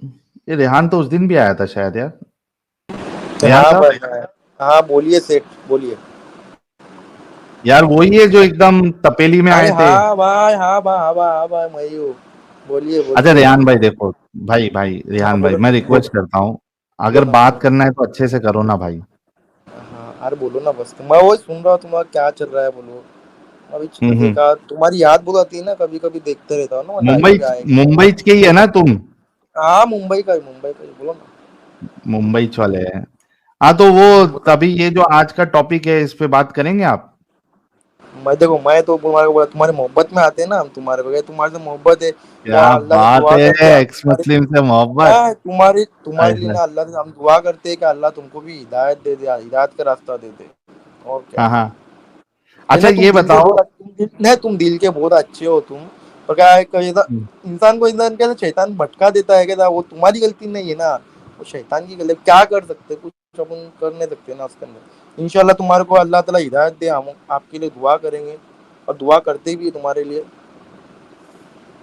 ये रेहान तो उस दिन भी आया था शायद यार। रेहान हाँ साहब, भाई, हाँ हाँ, बोलिए सेठ, बोलिए। यार वही है जो एकदम तपेली में अरे आए थे। हाँ भाई, हाँ भाई, हाँ भाई, हाँ भाई, मैं ही हूँ। बोलिए अच्छा बोलिए। रेहान भाई देखो, भाई भाई हाँ रेहान भाई बोलो, मैं बोलो, रिक्वेस्ट करता हूँ, बोलो अगर ना, बात बोलो। करना है तो अच्छे से करो ना भाई। हाँ, अरे बोलो ना, बस मैं वही सुन रहा हूँ, तुम्हारा क्या चल रहा है, बोलो। अभी हम्म। देखा तुम्हारी याद बहुत आती है ना, कभी कभी देखते रहता हूँ ना मैं, लाइव मुंबई, पे आएंगे। मुंबई के ही है ना तुम? हाँ, मुंबई का ही बोलो ना। मुंबई वाले हैं। हाँ तो वो बोलो। तभी ये जो आज का टॉपिक है इस पे बात करेंगे आप? मैं देखो, मैं तो तुम्हारे को बोला, तुम्हारी मोहब्बत में आते हैं ना हम, तुम्हारे को तुम्हारे से मोहब्बत है, तो क्या अल्लाह से बात दुआ है, करते हैं एक्स तुम्हारे। मुस्लिम से क्या मोहब्बत। है, तुम्हारे हाय लिए हाय। ना अल्लाह से हम दुआ करते हैं कि अल्लाह तुमको भी हिदायत दे दे, हिदायत का रास्ता दे दे। और क्या। हाँ हाँ। ये अच्छा ना तुम ये दिल के बताओ। बहुत, तुम दिल के बहुत अच्छे हो तुम। और क्या है, कहीं हम्म इंसान को इंसान क्या शैतान भटका देता है, क्या वो तुम्हारी गलती नहीं है ना, वो शैतान की गलती। क्या कर सकते, कुछ अपन कर नहीं सकते ना उसके अंदर। इंशाल्लाह तुम्हारे को अल्लाह ताला हिदायत दे, हम आपके लिए दुआ करेंगे, और दुआ करते भी है तुम्हारे लिए।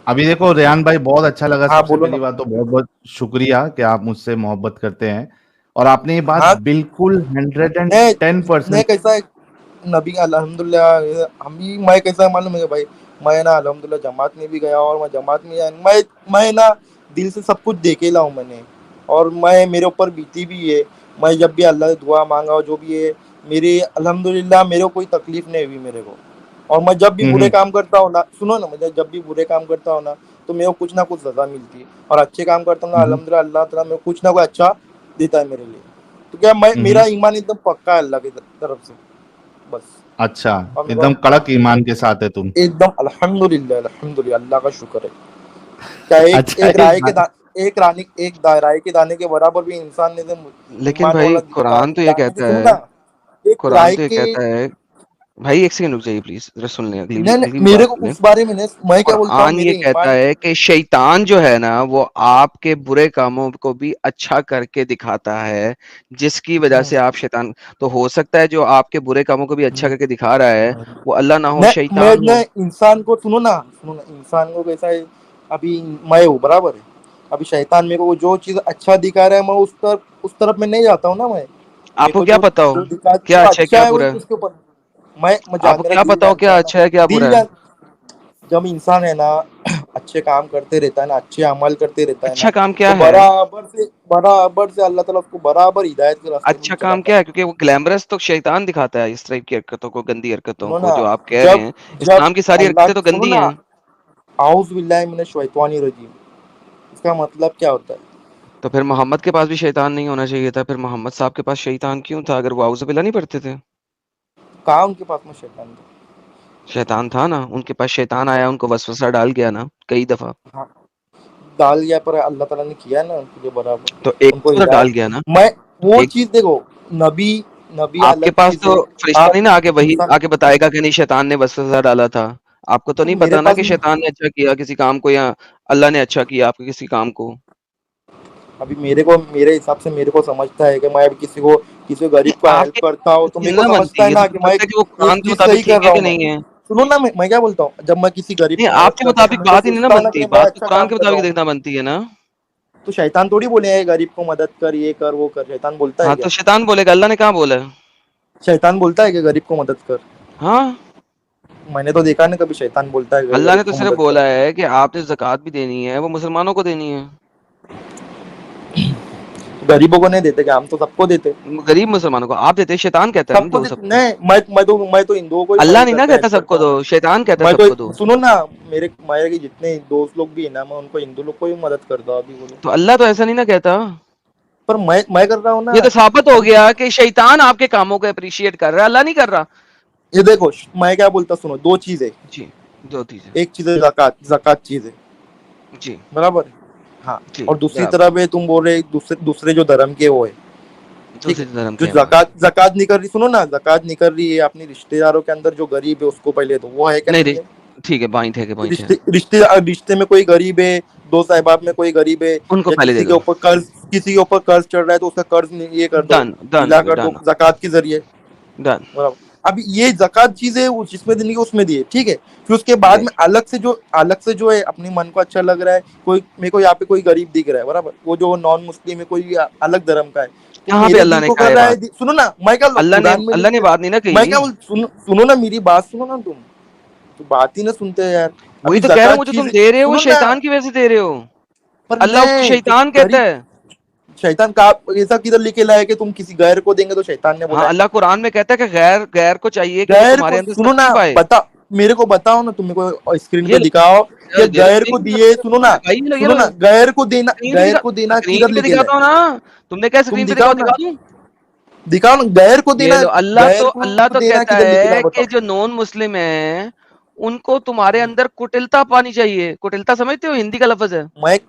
अभी देखो रेहान भाई, बहुत अच्छा लगा, हाँ सबसे बोलो पहली ना। बात तो बहुत बहुत शुक्रिया कि आप मुझसे मोहब्बत करते हैं। और आपने ये बात हाँ, बिल्कुल हंड्रेड एंड ने टेन ने परसेंट कैसा है, नबी अल्हम्दुलिल्लाह, हम भी, मैं कैसा है मालूम है भाई। मैं ना अल्हम्दुलिल्लाह जमात में भी गया, और मैं जमात में मैं ना दिल से सब कुछ देखेला हूँ मैंने। और मैं, मेरे ऊपर बीती भी है। मैं जब भी अल्लाह से दुआ मांगा, और जो भी है, मेरे अल्हम्दुलिल्लाह मेरे को कोई तकलीफ नहीं हुई मेरे को। और मैं जब भी बुरे हम्म काम करता हूँ ना, सुनो ना, मैं जब भी बुरे काम करता हूँ ना, तो मेरे को कुछ ना कुछ सजा मिलती है। और अच्छे काम करता हूँ ना, हम्म अल्हम्दुलिल्लाह अल्लाह ताला मेरे को कुछ ना कुछ अच्छा देता है मेरे लिए। तो क्या, मैं, मेरा हम्म। ईमान एकदम पक्का है अल्लाह की तरफ से, बस। अच्छा, और मेरा एकदम कड़क ईमान के साथ है तुम। एकदम अल्हम्दुलिल्लाह, अल्हम्दुलिल्लाह, अल्लाह का शुक्र है। क्या एक अच्छा एक एक राय के बात। राय के दाने के बराबर भी इंसान ने तो लेकिन ईमान भाई वाला कुरान तो ये दाने से, कहता सुनो है, ना, एक कुरान राय तो ये के। कहता है, भाई एक सेकंड रुक जाइए प्लीज, जरा सुन लें, नहीं अगली नहीं, भी मेरे बात को सुन लें। उस बारे में नहीं, मैं क्या बोलता हूँ, कुरान ये मेरे कहता ईमान। है कि शैतान जो है ना वो आपके बुरे कामों को भी अच्छा करके दिखाता है, जिसकी वजह से आप शैतान, तो हो सकता है जो आपके बुरे कामों को भी अच्छा करके दिखा रहा है वो अल्लाह ना हो, मैं शैतान ने हो। इंसान को, सुनो ना, इंसान को कैसा है। अभी मैं हूँ, बराबर है। अभी शैतान मेरे को जो चीज अच्छा दिखा रहा है, मैं उस तरफ में नहीं जाता हूँ ना मैं। मेरे आपको को क्या जो पता हो जो दिखा, क्या जो अच्छा है अच्छा क्या है वही बुरा है? उसके ऊपर मैं आपको मेरा क्या दिल पता हो जानता क्या है ना। अच्छा है क्या दिल बुरा है? जान जब इंसान है ना, अच्छे काम करते रहता है ना, अच्छे अमल करते रहता है ना, अच्छा काम तो क्या है? बराबर से अल्लाह ताला उसको बराबर हिदायत के रास्ते में अच्छा काम चलाता क्या है। है? क्योंकि वो ग्लैमरस तो शैतान दिखाता है, इस टाइप की हरकतों को, गंदी हरकतों सुनो को ना, जो आप कह रहे जब हैं। जब इस्लाम की सारी अल्लाह हरकतें तो सुनो गंदी ना, हैं। आउज़ बिल्लाहि मिनश शैतानिर रजीम, इसका मतलब क्या होता है? तो फिर मोहम्मद के पास भी शैतान नहीं होना चाहिए था, फिर मोहम्मद साहब के पास शैतान क्यों था अगर वो आउज़ुबिल्लाह नहीं पढ़ते थे? कहाँ उनके पास में शैतान था? शैतान था ना, उनके पास शैतान आया, उनको वसवसा डाल गया ना कई दफा। हाँ, डाल दिया, पर अल्लाह ताला ने किया ना उनके लिए तो बराबर, एक उनको तो डाल हिदायत। गया ना। मैं वो एक चीज देखो, नबी नबी आपके अलग पास चीज तो है। फरिश्ता आप नहीं ना आके वही इंसान, आके बताएगा कि नहीं शैतान ने वसवसा डाला था। आपको तो तो नहीं मेरे पता ना पास कि भी, शैतान ने अच्छा किया किसी काम को या अल्लाह ने अच्छा किया आपके किसी काम को। अभी मेरे हिसाब से मेरे को समझता है कि मैं अभी किसी को गरीब का हेल्प आपके करता हूँ, तो मेरे को ना समझता बनती है है, ना तो कि पता मैं लगता है कि वो एक कुरान के चीज मुताबिक सही कर ठीक है रहा कि हूँ मैं। नहीं है। सुनो ना, मैं क्या बोलता हूँ, जब मैं किसी गरीब नहीं, का हेल्प आपके करता हूँ, मुताबिक तो मैं बात ही नहीं ना सोचता हूँ ना कि बनती, मैं बात तो अच्छा कुरान काम के कर रहा मुताबिक हूँ। देखना बनती है ना। तो शैतान थोड़ी बोले है गरीब को मदद कर, ये कर वो कर, शैतान बोलता है हाँ, क्या? तो शैतान बोलेगा, अल्लाह ने कहाँ बोला है? शैतान बोलता है कि गरीब को मदद कर? हाँ, मैंने तो देखा नहीं कभी शैतान बोलता है कि अल्लाह ने गरीब तो को सिर्फ मदद कर। बोला है कि आपने ज़कात भी देनी है, वो मुसलमानों को देनी है। गरीबों को नहीं देते क्या? हम तो सबको देते। गरीब मुसलमानों को आप देते, शैतान कहता है नहीं सबको दो देते सबको। नहीं, मैं तो हिंदुओं को ही अल्लाह पढ़ नहीं ना करके कहता हेल्प करता सबको दो, हूँ। शैतान कहता है मैं सबको दो। तो सुनो ना, मेरे के जितने दोस्त लोग भी है ना, मैं उनको हिंदू लोग को ही मदद करता हूँ, अभी बोलो। तो अल्लाह तो ऐसा नहीं ना कहता। पर मैं कर रहा हूँ ना। ये तो साबित हो अभी गया कि शैतान आपके कामों को अप्रिशिएट कर रहा है, अल्लाह नहीं कर रहा। ये देखो, मैं क्या बोलता, सुनो, दो चीज है। जी, दो चीजें। एक चीज है जक़ात, जक़ात चीज है, जी, बराबर है। हाँ। जी, और दूसरी बराबर। तरफ है, तुम बोल रहे दूसरे दूसरे जो धर्म के वो है। ठीक दूसरे है। धर्म जो के हैं वो। जक़ात जक़ात नहीं कर रही, सुनो ना, जक़ात नहीं कर रही है अपने रिश्तेदारों के अंदर, जो गरीब है उसको पहले दो, वो है क्या नहीं नहीं नहीं, है? ठीक है, पॉइंट है, कि पॉइंट है। रिश्ते में कोई गरीब है, दोस्त अहबाब में कोई गरीब है, उनको या पहले दे दो। किसी के ऊपर कर्ज चढ़ रहा है, तो उसका कर्ज ये कर दो, डन, डन नीला हो गया, कर दो डन, जक़ात के जरिए। डन। बराबर। अभी ये ज़कात चीज है, जिसमें देने की उसमें दिए, ठीक है। फिर उसके बाद में अलग से जो है अपने मन को अच्छा लग रहा है, कोई मेरे को यहाँ पे कोई गरीब दिख रहा है बराबर, वो जो नॉन मुस्लिम है, कोई अलग धर्म का है, तो कहाँ पे मेरे अल्लाह दिल ने को कहा कर है रहा है। बात? सुनो ना, मैं क्या कुरान में अल्लाह ने बात नहीं ना मैं क्या कही। बोल, सुनो ना मेरी बात, सुनो ना तुम तो बात ही ना सुनते यार। वही अभी तो कह रहा हूँ, वो ज़कात जो चीज तुम दे रहे हो वो सुनो ना, शैतान की वजह से दे रहे हो। पर अल्लाह उसको नहीं तो शैतान कहता गरीब, है। शैतान का ऐसा किधर लिखे लाया कि तुम किसी गैर को देंगे तो शैतान ने हाँ, बोला है? अल्लाह कुरान में कहता है कि गैर गैर को चाहिए कि वो गैर तुम्हारे को अंदर सुनो ना, सख्ती पाए। बता, मेरे को बताओ ना, तुम मेरे को स्क्रीन ये पे लो, दिखाओ कि ये लो गैर को स्क्रीन पे दिए। सुनो ना, भाई, ये सुनो लो ना, स्क्रीन गैर को देना किधर पे लिखे दिखाता है? हूँ ना। तुमने क्या तुम स्क्रीन पे दिखाओ दिखाओ, ना, दिखा दूं? दिखाओ ना, गैर को ये देना, लो, गैर अल्लाह को तो देना कहता किधर लिखे ला, है कि बताओ। जो नॉन मुस्लिम है उनको तुम्हारे अंदर कुटिलता पानी चाहिए। कुटिलता समझते हो? हिंदी का लफ्ज है।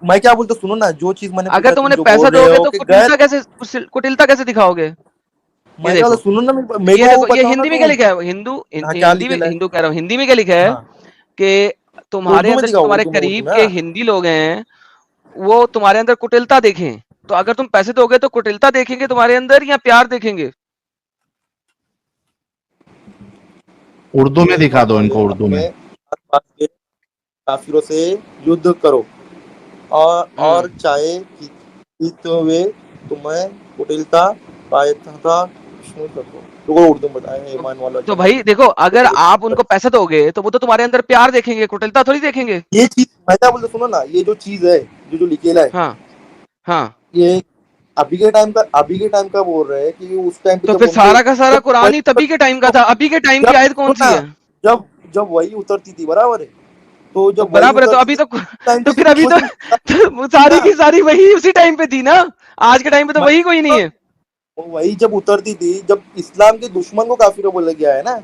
मैं क्या बोलता हूँ, सुनो ना, जो चीज मैंने अगर पूछा तुम तुम उन्हें जो पैसा बोल रहे दोगे हो तो कि गैर, कुटिलता कैसे दिखाओगे? ये मैं क्या बोलता देखो, हूँ, सुनो ना, मेरे ये को वो देखो, ये बताओ ना हिंदी में क्या तुम। लिखा है? हाँ, क्या लिखे ला है? हिंदू कह रहा हूँ, हिंदी में क्या लिखा है हाँ, कि तुम्हारे उर्दू में अंदर जो दिखाओ, तुम्हारे उर्दू में, करीब हाँ। के हिंदी लोग हैं वो तुम्हारे अंदर कुटिलता देखें। तो अगर तुम पैसे दोगे तो कुटिलता देखेंगे तुम्हारे अंदर या प्यार देखेंगे? उर्दू में ये दिखा दो फरमाए इनको, उर्दू में। अपने आसपास के काफिरों से युद्ध करो, और हम्म। चाहे जीतते हुए तुम्हें कुटिलता पाए तथा विष्णु सको। तो उर्दू में बताए, तो, ईमान वाला तो जमात भाई देखो, अगर आप में। उनको पैसे दोगे तो वो तो तुम्हारे अंदर प्यार देखेंगे, कुटिलता थोड़ी देखेंगे। ये चीज मैं क्या बोलता, सुनो ना, ये जो चीज है, जो लिखेला है, हाँ, हाँ। ये अभी के टाइम का बोल रहे हैं कि उस टाइम पे तो जब फिर उनको, सारा का सारा जब कुरान ही वही तभी के टाइम का था। अभी के टाइम की जब आयत सुनो कौन सी ना, है? जब जब वही उतरती थी बराबर है, तो तो जब वही बराबर है, तो उतरती अभी थी तो टाइम तो पे फिर अभी तो, कोई तो सारी ना, की सारी वही उसी टाइम पे थी ना। आज के टाइम पे तो वही कोई नहीं है। वही जब उतरती थी, जब इस्लाम के दुश्मन को काफिर बोला गया है ना,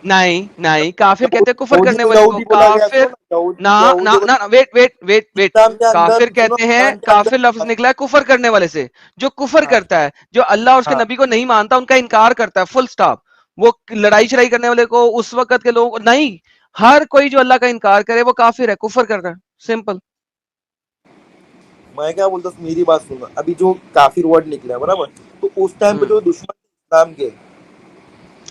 नहीं, नहीं, काफिर कहते हैं कुफर यहूदी करने को वाले को। यहूदी बोला गया, सुनो काफिर ना, ना, ना, यहूदियों को ना, वेट, वेट, वेट, वेट। इस्लाम के अंदर, काफिर सुनो, कहते हैं, कुरान के काफिर लफ्ज अंदर। निकला है कुफर करने वाले से। जो कुफर हाँ, करता है, जो अल्लाह और उसके हाँ, नबी को नहीं मानता, उनका इनकार करता है, फुल स्टॉप। वो लड़ाई चढ़ाई करने वाले को, उस वक्त के लोगों को नहीं। हर कोई जो अल्लाह का इनकार करे वो काफिर है, कुफर कर रहा है, सिंपल। मैं क्या बोलता हूँ, मेरी बात सुनना, अभी जो काफिर वर्ड निकला है बराबर, तो उस टाइम पे हम्म। जो दुश्मन इस्लाम के,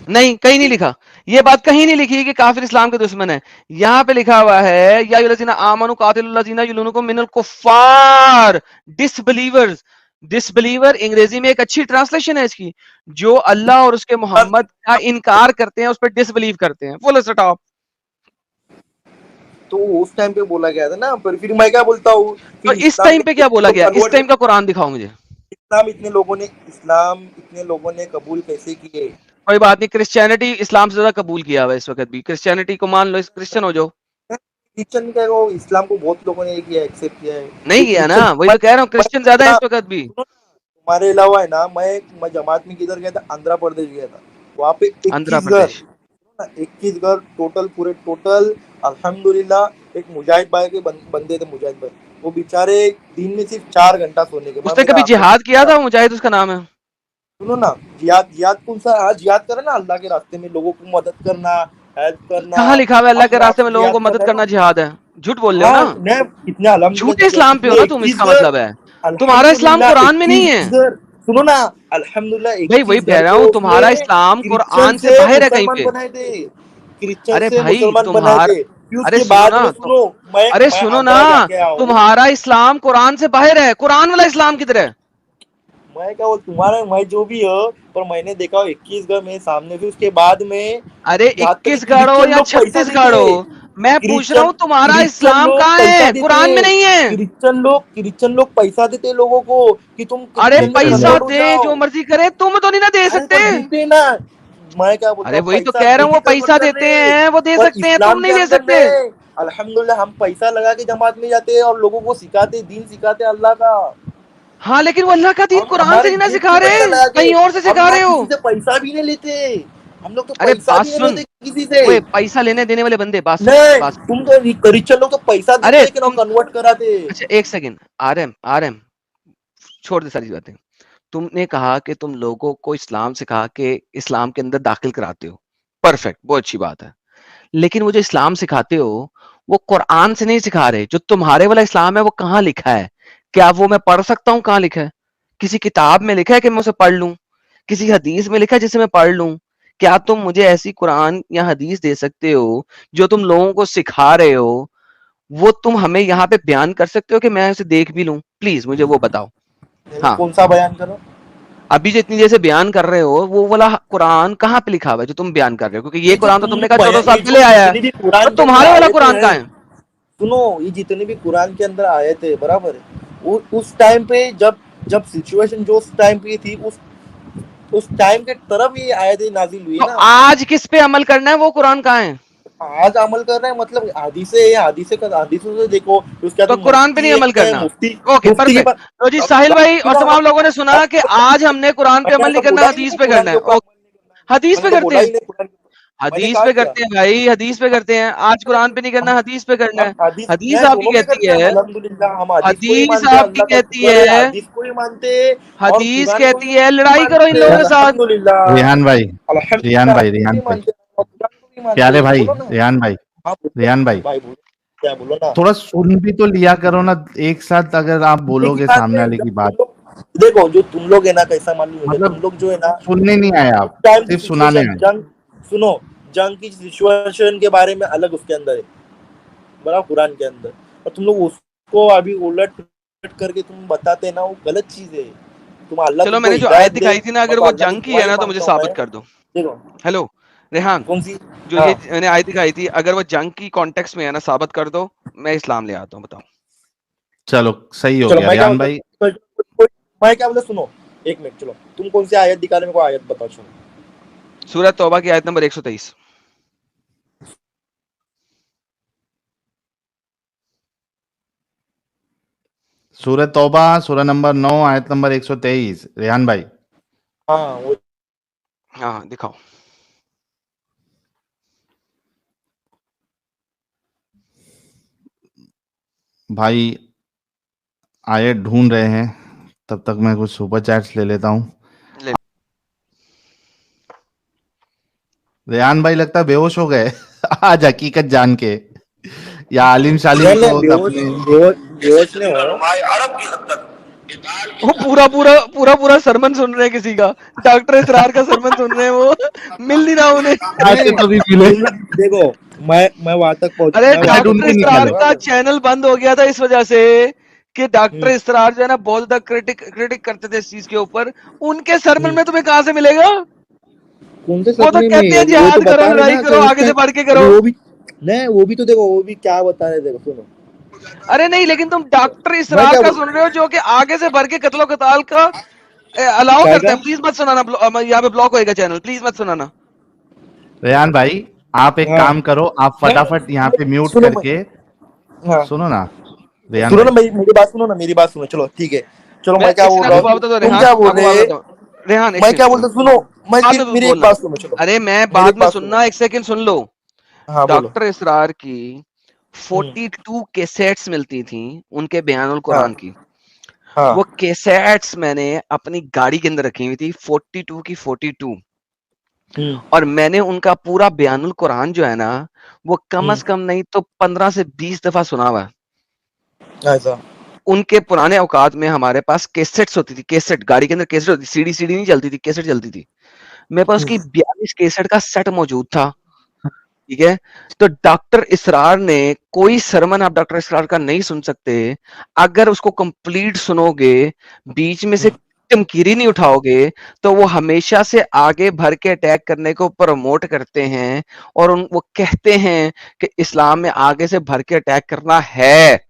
नहीं, कहीं नहीं लिखा। ये बात कहीं नहीं लिखी कि काफिर इस्लाम के दुश्मन है। यहाँ पे लिखा हुआ है, या अय्युहल्लज़ीना आमनू कातिलुल्लज़ीना युलूनुकुम मिनल कुफ्फार, डिसबिलीवर्स। डिसबिलीवर अंग्रेजी में एक अच्छी ट्रांसलेशन है इसकी। जो अल्लाह और उसके मोहम्मद का इनकार करते हैं, उस पर डिसबिलीव करते हैं, फुल स्टॉप। तो उस टाइम पे बोला गया था ना, पर फिर मैं क्या बोलता हूँ, तो फिर इस टाइम पे क्या बोला गया? इस कन्वर्ट, टाइम का कुरान दिखाओ मुझे। इस्लाम इतने लोगों ने कबूल कैसे किए? कोई बात नहीं, क्रिश्चियनिटी इस्लाम से ज्यादा कबूल किया हुआ है इस वक्त भी। क्रिश्चियनिटी को मान लो, क्रिश्चियन हो जाओ। क्रिश्चियन क्या है, वो इस्लाम को बहुत लोगों ने किया, एक्सेप्ट किया है, नहीं तो किया ना, क्रिश्चियन वही तो कह रहा हूँ, क्रिश्चियन ज्यादा है इस वक्त भी। तुम्हारे अलावा है ना, मैं जमात में किधर गया था, आंध्र प्रदेश गया था, वहाँ पे आंध्र 21 घर, प्रदेश। 21 घर टोटल, पूरे टोटल, अल्हम्दुलिल्लाह। एक मुजाहिद भाई के बंदे थे, मुजाहिद भाई, वो बेचारे दिन में सिर्फ 4 घंटा सोने के, उसने मेरा कभी आंखों जिहाद किया में, था? मुजाहिद उसका नाम है। सुनो ना, जिहाद, जिहाद कौन सा? हाँ, जिहाद करे ना, अल्लाह के रास्ते में लोगों को मदद करना, हेल्प करना, कहाँ लिखा हुआ है अल्लाह के अपने आप रास्ते में से लोगों जिहाद को मदद करना है करना ना। जिहाद है? झूठ बोल रहे हो हाँ, ना। मैं कितने झूठे अल्हम्दुलिल्लाह, इस्लाम पे हो कितने ना तुम, 21 इसका घर, मतलब है। तुम्हारा इस्लाम अल्हम्दुलिल्लाह कुरान में नहीं 21 है। घर, सुनो ना, अल्हम्दुलिल्लाह भाई वही 21 कह घर रहा को हूँ, उसने तुम्हारा इस्लाम क्रिश्चियन कुरान से से बाहर है कहीं मुसलमान पे। बनाए थे, क्रिश्चियन अरे से भाई मुसलमान बनाए तुम्हारा, थे। फिर अरे उसके सुनो बाद ना में, सुनो, अरे मैं सुनो ना, आंध्रा जाके आया हूँ। तुम्हारा इस्लाम कुरान से बाहर है। कुरान वाला इस्लाम किधर है? मैं क्या वो तुम्हारा, मैं जो भी हो, पर मैंने देखा 21 घर मेरे सामने, फिर उसके बाद में, अरे यहाँ तक कि 21 गाड़ो क्रिश्चियन या लोग पैसा 36 देते, गाड़ो, मैं पूछ रहा क्रिश्चियन हूँ तुम्हारा क्रिश्चियन इस्लाम लोग कहाँ पैसा है? देते, कुरान में नहीं है। क्रिश्चियन लोग पैसा देते लोगों को कि तुम अरे क्रिश्चियन में एक पैसा मिनट। कन्वर्ट हो दे, जाओ। जो मर्जी करे, तुम तो नहीं ना दे अरे सकते। पर देते ना, मैं क्या बोलता अरे हूँ, वही तो पैसा कह रहा दे हूँ, के वो कन्वर्ट पैसा कर देते रहे, हैं, वो दे पर सकते हैं, तुम इस्लाम के नहीं दे अंदर सकते। नहीं। अल्हम्दुलिल्लाह हम पैसा लगा के जमात में जाते हैं और लोगों को सिखाते, दीन सिखाते अल्लाह का। हाँ, लेकिन वो अल्लाह का दीन हम कुरान से हमारे नहीं ना जेब सिखा से रहे, पैसा लगा के, कहीं और से हम सिखा ना रहे हो। किसी से पैसा भी नहीं लेते, हम लोग तो अरे पैसा बात भी नहीं सुन, लेते किसी से। ओए पैसा लेने देने वाले बंदे, बात सुन, नहीं, बात सुन। तुम तो क्रिश्चियन लोग तो पैसा अरे देते कि ना तुम, कन्वर्ट कराते। अच्छा एक सेकंड, आरएम आरएम, छोड़ दे सारी बातें। तुमने कहा कि तुम लोगों को इस्लाम सिखा के इस्लाम के अंदर दाखिल कराते हो, परफेक्ट, बहुत अच्छी बात है। लेकिन वो जो इस्लाम सिखाते हो, वो कुरान से नहीं सिखा रहे। जो तुम्हारे वाला इस्लाम है वो कहाँ लिखा है? क्या वो मैं पढ़ सकता हूँ? कहाँ लिखा है? किसी किताब में लिखा है कि मैं उसे पढ़ लूं? किसी हदीस में लिखा है जिसे मैं पढ़ लूं? क्या तुम मुझे ऐसी कुरान या हदीस दे सकते हो जो तुम लोगों को सिखा रहे हो, वो तुम हमें यहाँ पे बयान कर सकते हो कि मैं उसे देख भी लूं? प्लीज मुझे वो बताओ। हाँ, कौन सा बयान करो? अभी जो इतनी देर से बयान कर रहे हो वो वाला कुरान कहाँ पे लिखा हुआ है जो तुम बयान कर रहे हो? क्योंकि ये ये जो कुरान तो तुम तुमने कहा 14 ये साल जो पहले आया है, जितनी भी और कुरान के अंदर तुम्हारे वाला आयतें कुरान कहाँ हैं, है? सुनो, ये जितने भी कुरान के अंदर आयतें हैं, बराबर है, उस टाइम पे जब जब सिचुएशन जो उस टाइम पे थी, उस टाइम के तरफ ये आयतें नाजिल हुई तो ना। आज किस पे अमल करना है, वो कुरान कहाँ है? आज अमल कर रहे हैं, मतलब हदीसे से देखो, उसके बाद तो कुरान पे मुफ्ती नहीं अमल एक है, करना। मुफ्ती ओके, मुफ्ती के परफेक्ट। पास। तो जी अब साहिल भाई और क्या तमाम लोगों ने सुना कि आज हमने कुरान पे मैंने अमल तो नहीं करना, बोला ही हदीस नहीं पे कुरान करना के है। ऊपर अमल नहीं करना। हदीस पे मैंने तो करते बोला हैं, ही नहीं कुरान मैंने हदीस कहा पे क्या? करते हैं भाई, हदीस पे करते हैं। आज कुरान पे नहीं करना, हदीस पे करना है। हम हदीस हदीस मैं आपकी दोनों पे कहती करते हैं, है, अल्हम्दुलिल्लाह हम हदीस को ही हदीस मानते हैं, आपकी अल्लाह का कहती शुक्र है, है, हदीस को ही मानते हैं और हदीस कुरान को भी कहती है लड़ाई करो इन मानते हैं, लोगों के साथ। अल्हम्दुलिल्लाह। रेहान भाई, रेहान अल्हम्दुलिल्लाह भाई, हदीस रेहान भी भाई, मानते हैं और कुरान को भी मानते प्यारे हैं, भाई, बोलो ना। रेहान भाई, हाँ बोलो रेहान भाई, भाई, बोलो क्या, बोलो ना। थोड़ा सुन भी तो लिया करो ना। एक साथ अगर आप सुनने की बोलोगे बात सामने नहीं, वाले जब की तुम बात, लोग देखो, जो तुम लोग है ना, कैसा मालूम मुझे, तुम मतलब लोग जो है ना, सुनने नहीं आए उस आप, टाइम की सिर्फ सुनाने सिचुएशन, आए। जंग, सुनो, जंग की सिचुएशन के बारे में अलग उसके अंदर है, बड़ा कुरान के अंदर, और तुम लोग उसको अभी उलट पुलट करके तुम बताते ना, वो गलत चीज है। तुम अल्लाह चलो, तुमको मैंने जो आयत हिदायत दे, दिखाई थी ना, मैं अगर तो वो अल्लाह की जंग की दुआ है ही ना, तो मुझे मांगता हूँ मैं। साबित कर दो। देखो हेलो रेहान, कौन सी। जो हाँ, ये मैंने आयत दिखाई थी, अगर वो जंग की कॉन्टेक्स्ट में है ना, साबित कर दो, मैं इस्लाम ले आता हूँ, बताओ। चलो सही हो चलो गया मैं क्या रेहान बोलता भाई। मैं क्या बोलता, सुनो, एक मिनट, चलो तुम कौन सी आयत दिखा रहे, मेरे को आयत बताओ, चलो। सूरह तौबा की आयत नंबर 123। सूरह तौबा, सूरह नंबर 9, आयत नंबर 123, रेहान भाई। हाँ वो, हाँ, दिखाओ। भाई आयत ढूंढ रहे हैं, तब तक मैं कुछ सुपर चैट्स ले लेता हूँ। ले। रेहान भाई लगता है बेहोश हो गए आज हकीकत जान के, या आलिम शालिम नहीं को नहीं, बेहोश अपने। बेहोश बेहोश नहीं हो अरब की हद तक। वो पूरा पूरा पूरा पूरा सरमन सुन रहे हैं किसी का, डॉक्टर इसरार का सरमन सुन रहे हैं, वो मिल नहीं रहा उन्हें। आते नहीं, तो भी मिले। तुम लोग देखो, मैं वहां तक पहुंच, अरे मैं वहां अच्छा तक ढूंढ डॉक्टर के पहुंचा हूँ, इसरार निकालो। का बराबर। चैनल बंद हो गया था इस वजह से कि डॉक्टर हम्म, इसरार जो है ना, बहुत ज्यादा क्रिटिक करते थे इस चीज के ऊपर। उनके सरमन हम्म। में तुम्हें कहां से मिलेगा? कौन से वो तो सपने कहते हैं में, वो तो जिहाद करो, बता रहे लड़ाई ना कि करो, उस आगे से टाइम, बढ़ के अभी करो। वो भी नहीं, वो भी तो देखो, वो भी क्या बता रहे, देखो सुनो। अरे नहीं, लेकिन तुम डॉक्टर मैं इसरार क्या का बोल, सुन रहे हो जो कि आगे से बढ़ के कत्लो कताल का अलाउ क्या करते क्या हैं। प्लीज मत सुनाना, यहाँ पे ब्लॉक होएगा चैनल, प्लीज मत सुनाना। रेहान भाई आप एक हाँ, काम करो, आप मैं फटाफट यहाँ पे म्यूट सुनो, मैं, करके हाँ, सुनो ना रेहान सुनो ना, भाई। मेरी बात सुनो ना, मेरी बात सुनो, चलो ठीक है। चलो मैं मैं क्या इससे बोल रहा आपको हूँ, बात बता दो तुम रेहान, क्या बोल आपको बात रहे, बताता हूँ रेहान, एक मैं क्या सेकंड सुनो, बोलता, सुनो, मैं बाद में मेरी एक बोलना। बात सुनो, चलो अरे मैं मेरी बाद एक में बात सुनो। सुनना, एक सेकंड सुन लो। हाँ बोलो। डॉक्टर इसरार की हम्म, 42 कैसेट्स मिलती थी उनके बयानुल हाँ कुरान की। हाँ, वो कैसेट्स मैंने अपनी गाड़ी के अंदर रखी हुई थी, 42 की 42। हम्म, और मैंने उनका पूरा बयानुल कुरान जो है ना, वो कम हम्म, से कम नहीं तो 15 से 20 दफा सुना हुआ है। ऐसा। उनके पुराने औकात में हमारे पास कैसेट्स होती थी, कैसेट गाड़ी के अंदर कैसेट होती थी, सीडी सीडी नहीं चलती थी, कैसेट चलती थी। मेरे पास उसकी 42 कैसेट का सेट मौजूद था। ठीक है, तो डॉक्टर इसरार ने कोई सरमन आप डॉक्टर इसरार का नहीं सुन सकते अगर उसको कंप्लीट सुनोगे, बीच में से टमकीरी नहीं उठाओगे। तो वो हमेशा से आगे भर के अटैक करने को प्रमोट करते हैं, और वो कहते हैं कि इस्लाम में आगे से भर के अटैक करना है।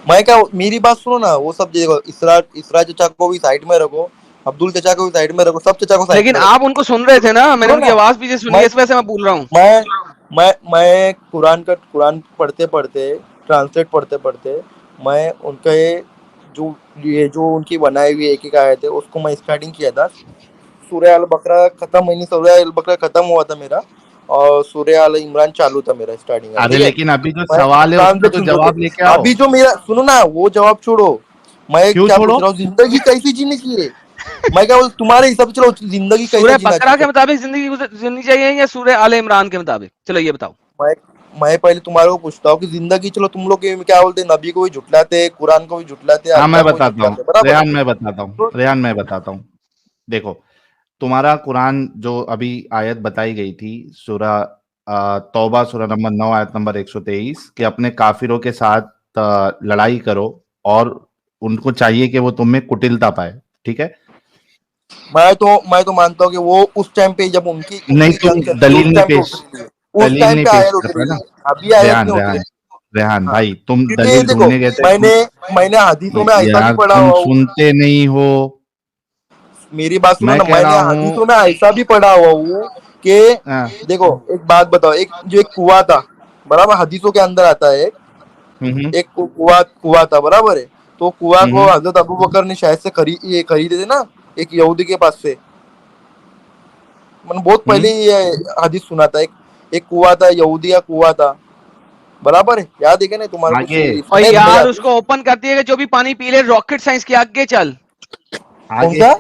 मैं क्या, मेरी बात सुनो ना, वो सब देखो, इसरा चचा को भी साइड में रखो, अब्दुल चचा को भी साइड में रखो, सब चचा को साइड लेकिन में आप रखो। उनको सुन रहे थे ना, मैंने सुनो उनकी ना, आवाज पीछे सुनी है, मैं इस वजह से मैं बोल रहा हूँ। मैं कुरान पढ़ते पढ़ते, ट्रांसलेट पढ़ते पढ़ते, मैं उनके जो, ये जो उनकी बनाई हुई एक एक आयत है, उसको मैं स्टार्टिंग किया था। सूर्य अल बकरा खत्म, मैंने सूर्य अल बकरा खत्म हुआ था मेरा, और सूर्य अल इमरान चालू था मेरा स्टार्टिंग वाला, अरे ठीक है। लेकिन अभी जो मैं सवाल है उसका तो ट्रांसलेक्शन करके, जवाब लेके आओ। अभी जो मेरा सुनो ना, वो जवाब छोड़ो, मैं क्यों क्या पूछ छोड़ो? रहा हूँ, जिंदगी कैसी जीनी चाहिए। मैं क्या बोल, तुम्हारे हिसाब से चलो, जिंदगी कैसा सूर्य जीना बकरा के चाहिए। मुताबिक जिंदगी जीनी चाहिए या सूर्य आले इमरान के मुताबिक? चलो ये बताओ। मैं मैं पहले तुम्हारे को पूछता हूँ कि जिंदगी, चलो तुम लोग ये क्या बोलते हैं, नबी को भी झुटलाते, कुरान को भी झुटलाते, हाँ अल्लाह मैं को भी बताता हूँ झुटलाते, बराबर है। रेहान, मैं बताता हूँ तो रेहान, मैं बताता हूँ। देखो, तुम्हारा कुरान जो अभी आयत बताई गई थी, सूरा तौबा सूरा नंबर 9 आयत नंबर 123 कि अपने काफिरों के साथ लड़ाई करो और उनको चाहिए कि वो तुम में कुटिलता पाए, ठीक है? मैं तो मानता हूँ कि वो उस टाइम पे जब उनकी नहीं, उनकी तुम जंग चल रही है, दलील उस नहीं टाइम पे पेश उतरी है, उस दलील टाइम नहीं पे पेश आयत कर रहा उतरी ना। है, अभी आयत रेहान नहीं उतरी। रेहान रेहान हाँ, भाई, तुम क्योंकि दलील देखो ढूंढने गए थे, मैंने हदीसों में ऐसा भी यार पढ़ा तुम हुआ हूँ, सुनते नहीं हो। मेरी बात सुनो मैं ना, कह मैंने रहा हूँ हदीसों में ऐसा भी पढ़ा हुआ हूँ कि देखो एक बात बताओ, एक कुआं था, बराबर, हदीसों के अंदर आता है, हम्म एक कुआं कुआं था, बराबर है। तो कुआं को हम्म हजरत अबू बकर ने शायद से खरीदे थे ना, एक यहूदी के पास से। मैंने बहुत पहले हम्म ये हदीस सुना था, एक कुआं था, यहूदी का कुआं था, बराबर है, याद है क्या नहीं तुम्हारे कुछ आगे और सुना है तुमने यार याद? उसको ओपन कर दिएगा, जो भी पानी पी ले रॉकेट साइंस के आगे चल। कौन आगे सा?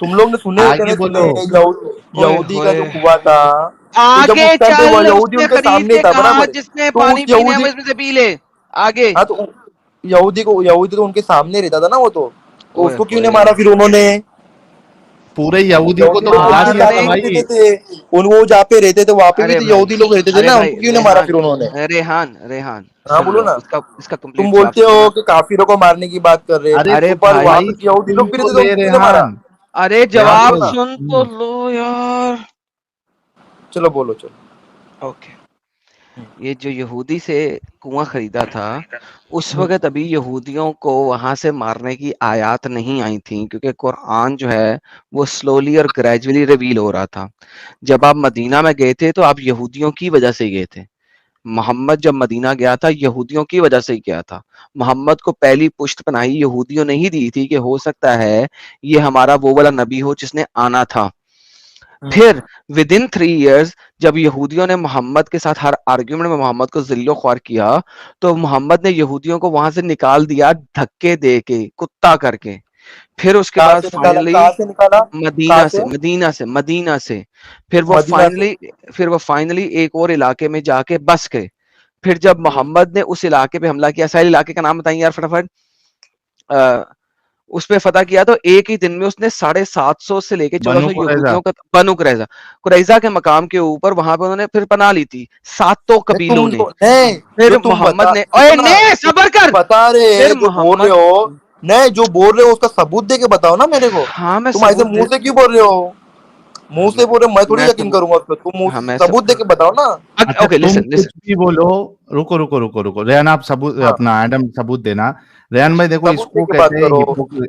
तुम लोग ने सुने होते आगे ना, बोलो। ओए यहूदी का जो होए, कुआं था, तो जब आगे उस टाइम पे वो चल, यहूदी उसने उनके खरीद सामने के था, कहा बराबर है। जिसने तो उस पानी पीने है वो यहूदी, इसमें से पी ले। आगे। हाँ, तो यहूदी तो उनके सामने रहता था ना वो, तो ओए उसको क्यों नहीं होए, मारा फिर उन्होंने? पूरे यहूदी को यहूदी तो तो भगा उनके मार दिया साथ था दे। में भी भाई। रहते थे, उन वो जहाँ पे रहते थे वहां पे भी अरे तो भाई, यहूदी लोग रहते थे अरे ना, भाई, उनको क्यों नहीं मारा रेहान, फिर उन्होंने? रेहान हाँ, सुन बोलो लो, ना। इसका तुम कंप्लीट जवाब बोलते सुनो हो ना। कि काफिरों को मारने की बात कर रहे अरे हैं, अरे तो पर वहां भाई, पे यहूदी सुन लोग भी तो रहते थे, ले उनको क्यों नहीं मारा? रेहान। अरे हाँ, रेहान जवाब बोलो भाई ना। सुन तो लो यार। चलो बोलो, चलो। ओके, ये जो यहूदी से कुआं खरीदा था, उस हम्म, वक्त अभी यहूदियों को वहां से मारने की आयत नहीं आई थी, क्योंकि कुरान जो है वो स्लोली और ग्रेजुअली रिवील हो रहा था। जब आप मदीना में गए थे तो आप यहूदियों की वजह से गए थे। मोहम्मद जब मदीना गया था यहूदियों की वजह से ही गया था। मोहम्मद को पहली पुष्ट पनाही यहूदियों ने ही दी थी कि हो सकता है ये हमारा वो वाला नबी हो जिसने आना था। फिर विद इन 3 इयर्स जब यहूदियों ने मोहम्मद के साथ हर आर्ग्यूमेंट में मोहम्मद को जिल्लो ख्वार किया, तो मोहम्मद ने यहूदियों को वहां से निकाल दिया धक्के दे के, कुत्ता करके। फिर उसके कहाँ बाद से निकाला, फाइनली कहाँ से निकाला? कहाँ से? मदीना से फिर वो मदीना से? फाइनली एक और इलाके में जाके बस गए। फिर जब हम्म, मोहम्मद ने उस इलाके पे हमला किया, सारे इलाके का नाम बताइए यार फटाफट। अ, उस पे फतह किया तो एक ही दिन में उसने 750 से लेके बनु 1400 कुरैजा। यहूदियों का, बनु कुरैजा, कुरैजा के मकाम के ऊपर वहां पे उन्होंने फिर पनाह ली थी सातों नहीं कबीलों ने। नहीं, जो फिर तुम मोहम्मद बता, ने, ओए सुनो ना, ने जो सबर कर। बता रहे फिर हैं, जो बोल रहे मोहम्मद, हो, नहीं, जो बोल रहे हो उसका सबूत दे के बताओ ना मेरे को। हाँ मैं तुम ऐसे सबूत मुंह दे, से क्यों बोल रहे हो? मुंह हाँ से बोल रहे हो, मैं थोड़ी मैं यकीन सबूत, करूंगा उस पर, तुम हाँ मैं सब, सबूत दे के बताओ ना। अच्छा ओके तुम लिसन कुछ लिसन। भी बोलो। रुको रुको रुको रुको रेहान, आप सबूत हाँ, अपना एडम सबूत देना। रेहान भाई देखो, सबूत दे इसको के बात कहते हैं करो। हिपोक्रेसी।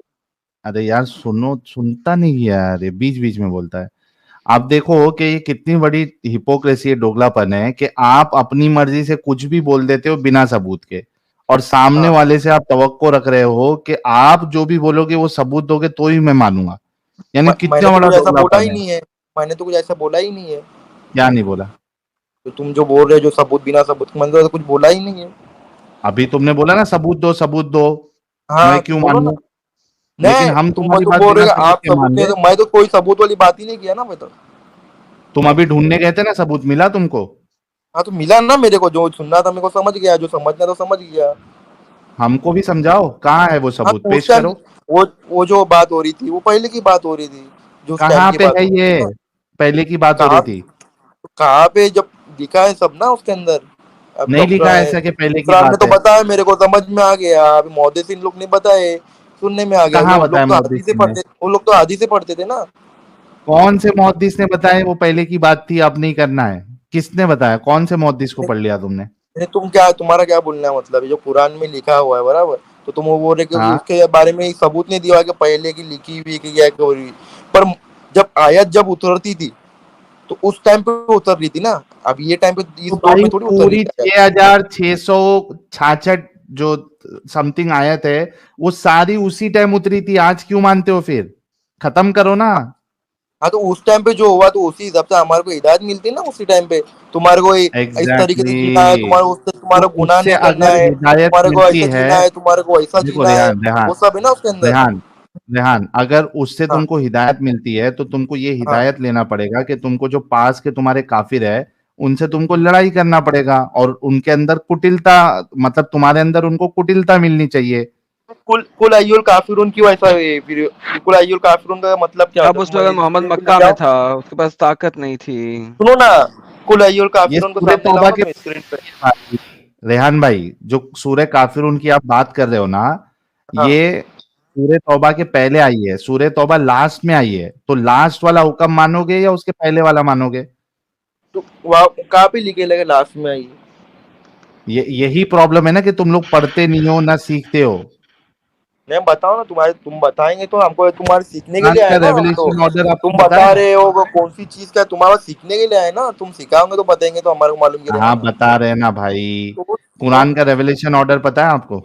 अरे यार सुनो, सुनता नहीं है यार, ये बीच बीच में बोलता है। आप देखो कि ये कितनी बड़ी हिपोक्रेसी है, दोगलापन है कि आप अपनी मर्जी से कुछ भी बोल देते हो बिना सबूत के, और सामने हाँ, वाले से आप तवक्को रख रहे हो कि आप जो भी बोलोगे वो सबूत दोगे तो ही मैं मानूंगा। यानी मैंने कितना तो बड़ा कुछ ऐसा बोला दोगलापन ही है। नहीं है, मैंने तो कुछ ऐसा बोला ही नहीं है। क्या नहीं बोला? तो तुम जो बोल रहे हो, जो सबूत, बिना सबूत, मैंने तो कुछ बोला ही नहीं है। अभी तुमने बोला ना सबूत दो सबूत दो, मैं हाँ, तो क्यों बोलो ना। मानूं? लेकिन नहीं, हम तुम तुम्हारी तो बात बोल बिना रहे हो कि सबूत आप के सबूत मान नहीं ले। है, तो मैं तो कोई सबूत वाली बात ही नहीं किया ना, मैं तो। तुम अभी ढूंढने गए थे ना, सबूत मिला तुमको? हाँ, तो मिला ना मेरे को, जो सुनना था मेरे को समझ गया, जो समझना था समझ गया। हमको भी समझाओ, कहाँ है वो हाँ, सबूत, तो उस पेश टाइम करो। वो जो बात हो रही थी, वो पहले की बात हो रही थी, जो उस टाइम कहाँ की पे बात है हो रही ये? थी ना। पहले की बात हो रही कहाँ थी। कहाँ पे जब लिखा है सब ना उसके अंदर। अभी तो नहीं लिखा है ऐसा कि पहले की अफरान ने बात तो है। बताया मेरे को, समझ में आ गया। अभी मोहद्दिसीन लोग ने बताए, सुनने में आ गया, कहाँ वो बताया लोग तो हदीस से मुहद्दिसीन ने? पढ़ते, वो लोग तो हदीस से पढ़ते थे ना। कौन से मुहद्दिस ने बताया वो पहले की बात थी, अब नहीं करना है? किसने बताया? कौन से मुहद्दिस को पढ़ लिया तुमने? नहीं, तुम्हारा क्या बोलना है, मतलब जो कुरान में लिखा हुआ है, बराबर, तो तुम वो बोल रहे कि हाँ, उसके बारे में सबूत नहीं दिया हुआ कि पहले की लिखी हुई कि क्या हो रही। पर जब आयत जब उतरती थी, तो उस टाइम पे उतर रही थी ना। अब ये टाइम पे इस तो दौर भाई में थोड़ी उतर रही पूरी है आयत। 6,666 जो समथिंग आयत है, वो सारी उसी टाइम उतरी थी। आज क्यों मानते हो फिर? खत्म करो ना। हाँ, तो उस टाइम पे जो हुआ, तो उसी हिसाब से हमारे को हिदायत मिलती है ना उसी टाइम पे। तुम्हारे को इस तरीके से जीना है, एग्जैक्टली। तो तुम्हारा गुनाह उससे नहीं करना अगर है, हिदायत तुम्हारे को मिलती ऐसा है, जीना है, तुम्हारे को ऐसा देखो जीना है, रेहान रेहान वो सब है ना उसके अंदर। रेहान रेहान, अगर उससे हाँ, तुमको हिदायत मिलती है तो तुमको ये हाँ, हिदायत लेना पड़ेगा कि तुमको जो पास के तुम्हारे काफिर है उनसे तुमको लड़ाई करना पड़ेगा, और उनके अंदर कुटिलता, मतलब तुम्हारे अंदर उनको कुटिलता मिलनी चाहिए। कुल अय्युल काफिरून क्यों ऐसा है फिर? कुल अय्युल काफिरून का मतलब क्या अब होता है? उस वक्त मोहम्मद स्क्रीन पे मक्का लेके में आओ, था, उसके पास ताकत नहीं थी। सुनो ना, कुल अय्युल ये काफिरून को सूरह सामने लाओ तौबा ना के तुम स्क्रीन पे। भाई, रेहान भाई, जो सूरह काफिरून की आप बात कर रहे हो ना, हाँ, ये सूरह तौबा के पहले आई है। सूरह तौबा लास्ट में आई है, तो लास्ट वाला हुक्म मानोगे या उसके पहले वाला मानोगे? तो वहाँ कहाँ पे लिखे लगे लास्ट में आई? ये यही प्रॉब्लम है ना कि तुम लोग पढ़ते नहीं हो ना सीखते हो। नहीं बताओ ना, तुम्हारे तुम बताएंगे तो हमको, तुम्हारे सीखने के कुरान लिए का आए ना हम तो। रेवलेशन ऑर्डर तुम आपको पता बता है? रहे हो वो कौन सी चीज का, तुम्हारा सीखने के लिए आए ना, तुम सिखाओगे तो बताएंगे तो हमारे को मालूम गिरेगा हाँ, ना। बता रहे हैं ना भाई। तो कुरान का रेवलेशन ऑर्डर पता है आपको?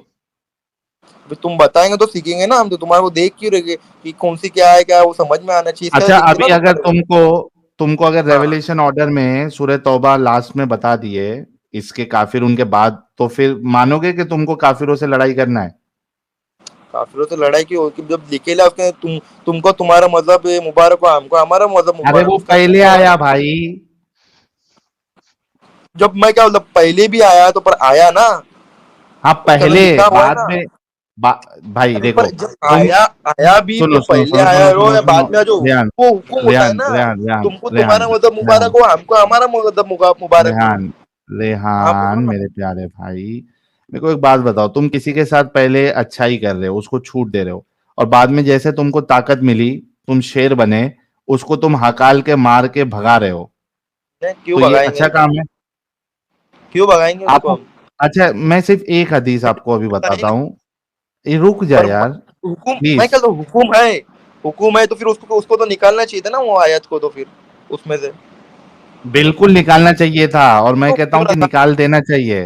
फिर तुम बताएंगे तो सीखेंगे ना हम, तो तुम्हारे को देख क्यों रहे कि कौन सी क्या है, क्या है, वो समझ में आना चाहिए, इसका अच्छा, देखिए ना अभी अगर तुम्हारे को। तुमको तुमको अगर हाँ, रेवलेशन ऑर्डर में सूरह तौबा लास्ट में बता दिए इसके काफिर उनके बाद, तो फिर मानोगे कि तुमको काफिरों से लड़ाई करना है? काफिरों से लड़ाई की होगी जब लिखेला उसके, तुमको तुम्हारा मजहब मुबारक हो, हमको हमारा मजहब अरे मुबारक हो, वो उसके अंदर पहले क्या है? आया भाई। जब मैं क्या मतलब पहले भी आया तो, पर आया ना, हाँ, उसके अंदर पहले लिखा हुआ है बाद ना। में भाई अरे पर देखो, जब तुम आया, आया भी तो सुनो सुनो पहले सुनो आया सुनो हो सुनो या सुनो बाद में, जो रेहान वो हुकुम होता है रेहान ना। रेहान रेहान तुमको रेहान तुम्हारा मजहब मुबारक रेहान हो, हमको हमारा मजहब मुबारक हो। रेहान हाँ रेहान बोलो ना। मेरे प्यारे भाई, मेरे को एक बात बताओ। तुम किसी के साथ पहले अच्छा ही कर रहे हो, उसको छूट दे रहे हो, और बाद में जैसे तुमको ताकत मिली, तुम शेर बने, उसको तुम हकाल के मार के भगा रहे हो, नहीं, क्यों तो ये भगाएंगे अच्छा उसको? काम है? क्यों भगाएंगे उसको आपको हम? अच्छा, मैं सिर्फ एक हदीस आपको अभी पता ही बताता नहीं। हूँ। ये रुक जा पर यार, हुकुम, मैं प्लीज। कहता हूँ हुकुम है, हुकुम है तो फिर उसको उसको तो निकालना चाहिए था ना वो आयत को, तो फिर उसमें से बिल्कुल निकालना चाहिए था, और मैं तो कहता हूँ क्यों कि लगा? निकाल देना चाहिए।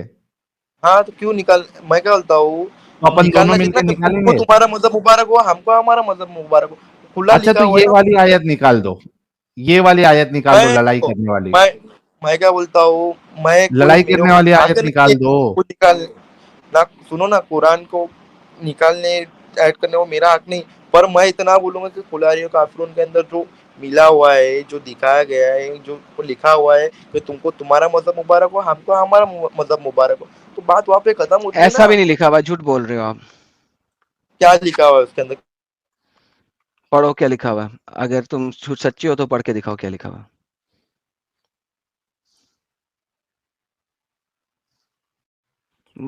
हाँ तो क्यों निकाल, मैं क्या बोलता हूँ, तो अपन दोनों निकालना चाहिए ना मिलके कि तुमको निकालेंगे। तुम्हारा मजहब मुबारक हो, हमको हमारा मजहब मुबारक हो, खुला अच्छा, लिखा तो हुआ है ये ना। वाली आयत निकाल दो, ये वाली आयत निकाल दो, मैं लड़ाई करने वाली। मैं मैं क्या बोलता हूँ, मैं कोई लड़ाई मेरे करने ऊपर वाली हाथ आयत नहीं निकाल है, दो। कुछ निकाल ना, सुनो ना, कुरान को निकालने ऐड करने वो मेरा हक नहीं। पर मैं इतना बोलूंगा कि कुलारी और काफिरून के अंदर जो मिला हुआ है, जो दिखाया गया है, जो लिखा हुआ है कि तुमको तुम्हारा मजहब मुबारक हो, हमको हमारा मजहब मुबारक हो, तो बात वहां पे खत्म होती है ऐसा ना। भी नहीं लिखा हुआ, झूठ बोल रहे हो आप। क्या लिखा हुआ है उसके अंदर? पढ़ो क्या लिखा हुआ है। अगर तुम सच्ची हो तो पढ़ के दिखाओ क्या लिखा हुआ है।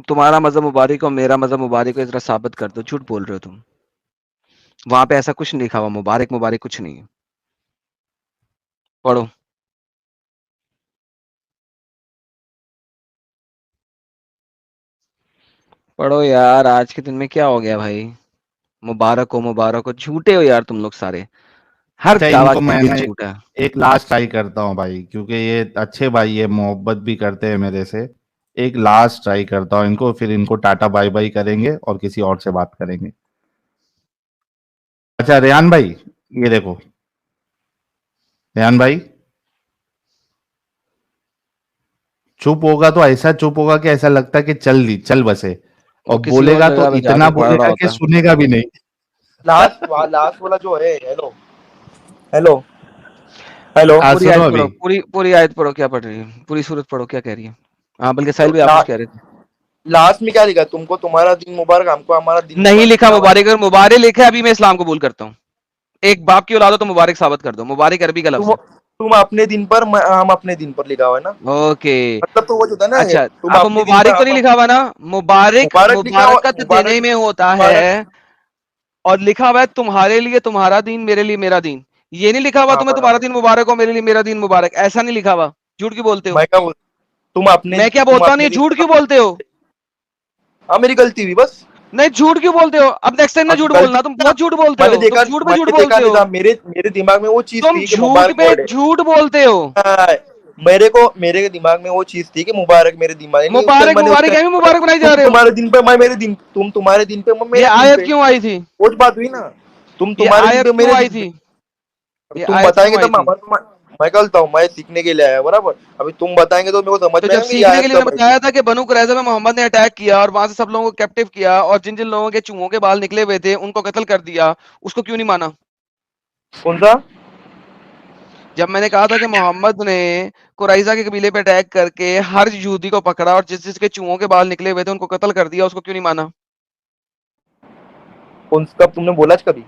तुम्हारा मजहब मुबारक और मेरा मजहब मुबारक को इस तरह साबित कर दो। झूठ बोल रहे हो तुम। वहां पे ऐसा कुछ नहीं लिखा हुआ, मुबारक मुबारक कुछ नहीं है। पढ़ो। पढ़ो यार, आज के दिन में क्या हो गया भाई। मुबारक हो, झूठे हो यार तुम लोग सारे। हर अच्छा, दावा इनको मैं किया ना झूठा है। एक लास्ट ट्राई करता हूँ भाई, क्योंकि ये अच्छे भाई है, मोहब्बत भी करते हैं मेरे से। एक लास्ट ट्राई करता हूँ इनको, फिर इनको टाटा बाय बाय करेंगे और किसी और से बात करेंगे। अच्छा रेहान भाई, ये देखो, रेहान भाई, चुप होगा तो ऐसा चुप होगा कि ऐसा लगता है कि चल बसे, वो और किसी और बोलेगा तो जगह पे इतना जाके पढ़ रहा बोलेगा कि होता। सुनेगा भी नहीं। लास्ट वाला जो है, हेलो, हेलो, हेलो, हाँ, पूरी सुनो आयत अभी। पढ़ो, पूरी आयत पढ़ो, क्या पढ़ रही है, पूरी सूरत पढ़ो, क्या कह रही है। हाँ, बल्कि साहिल भाई आप कुछ कह रहे थे। लास्ट में क्या लिखा? तुमको तुम्हारा दिन मुबारक, हमको हमारा दिन नहीं मुबारक, लिखा लिखा हुआ है ना। मुबारक, अगर मुबारक लिखा है अभी मैं इस्लाम कबूल करता हूँ। एक बाप की औलाद हो तो मुबारक साबित कर दो। मुबारक अरबी का लफ्ज तुम है। तुम अपने दिन पर, हम अपने दिन पर, लिखा हुआ है ना। ओके। मतलब तो वो जो था ना, अच्छा, तुम अब अपने दिन पर, मुबारक तो नहीं लिखा हुआ ना। मुबारक मुबारक लिखा हुआ, मुबारकत देने में होता मुबारक, है। और लिखा हुआ है तुम्हारे लिए तुम्हारा दिन, मेरे लिए मेरा दिन। ये नहीं लिखा हुआ हाँ तुम्हें तुम्हारा बराबर। दिन मुबारक हो, मेरे लिए मेरा दिन मुबारक, ऐसा नहीं लिखा हुआ। झूठ क्यों बोलते हो। मैं क्या बोल, मैं क्या तुम बोलता अपने नहीं, दिन झूठ पर, क्यों बोलते हो। हाँ मेरी गलती हुई बस। नहीं, झूठ क्यों बोलते हो। अब नेक्स्ट टाइम ना हाँ तो झूठ गलती बोलना, तुम ना, बहुत झूठ बोलते हो, तुम झूठ पे झूठ मैंने देखा बोलते नहीं हो। था, मेरे दिमाग में वो चीज तुम थी कि झूठ मुबारक पे वर्ड है। झूठ बोलते हो। हाँ, मेरे दिमाग में वो चीज थी कि मुबारक मेरे दिमाग नहीं, उसके मुबारक मैंने उसके मुबारक है भी मुबारक बनाई जा तुम रहे हो। तुम्हारे दिन पे मैं मेरे दिन, तुम तुम्हारे दिन पे मैं ये मेरे दिन आयत पे, क्यों आई थी। वो तो बात हुई ना। तुम ये तुम्हारे दिन आयत पे क्यों मेरे आई दिन पे, थी। अभी ये तुम आयत क्यों बताएंगे आई तब थी। मैं कहता हूँ, मैं सीखने के लिए आया बराबर। अभी तुम बताएंगे तो मेरे को समझ तो में जब आएगा कि ये सीखने के आयत लिए मैंने कब आई थी। बताया था कि बनु कुरैज़ा में मोहम्मद ने अटैक किया और वहां से सब लोगों को कैप्टिव किया और जिन जिन लोगों के चूहों के बाल निकले हुए थे उनको कत्ल कर दिया, उसको क्यों नहीं माना। कौन सा? जब मैंने कहा था कि मोहम्मद ने कुरैज़ा के कबीले पे अटैक करके हर यहूदी को पकड़ा और जिस जिसके चूहों के बाल निकले हुए थे उनको कत्ल कर दिया, उसको क्यों नहीं माना। कब तुमने बोला कभी?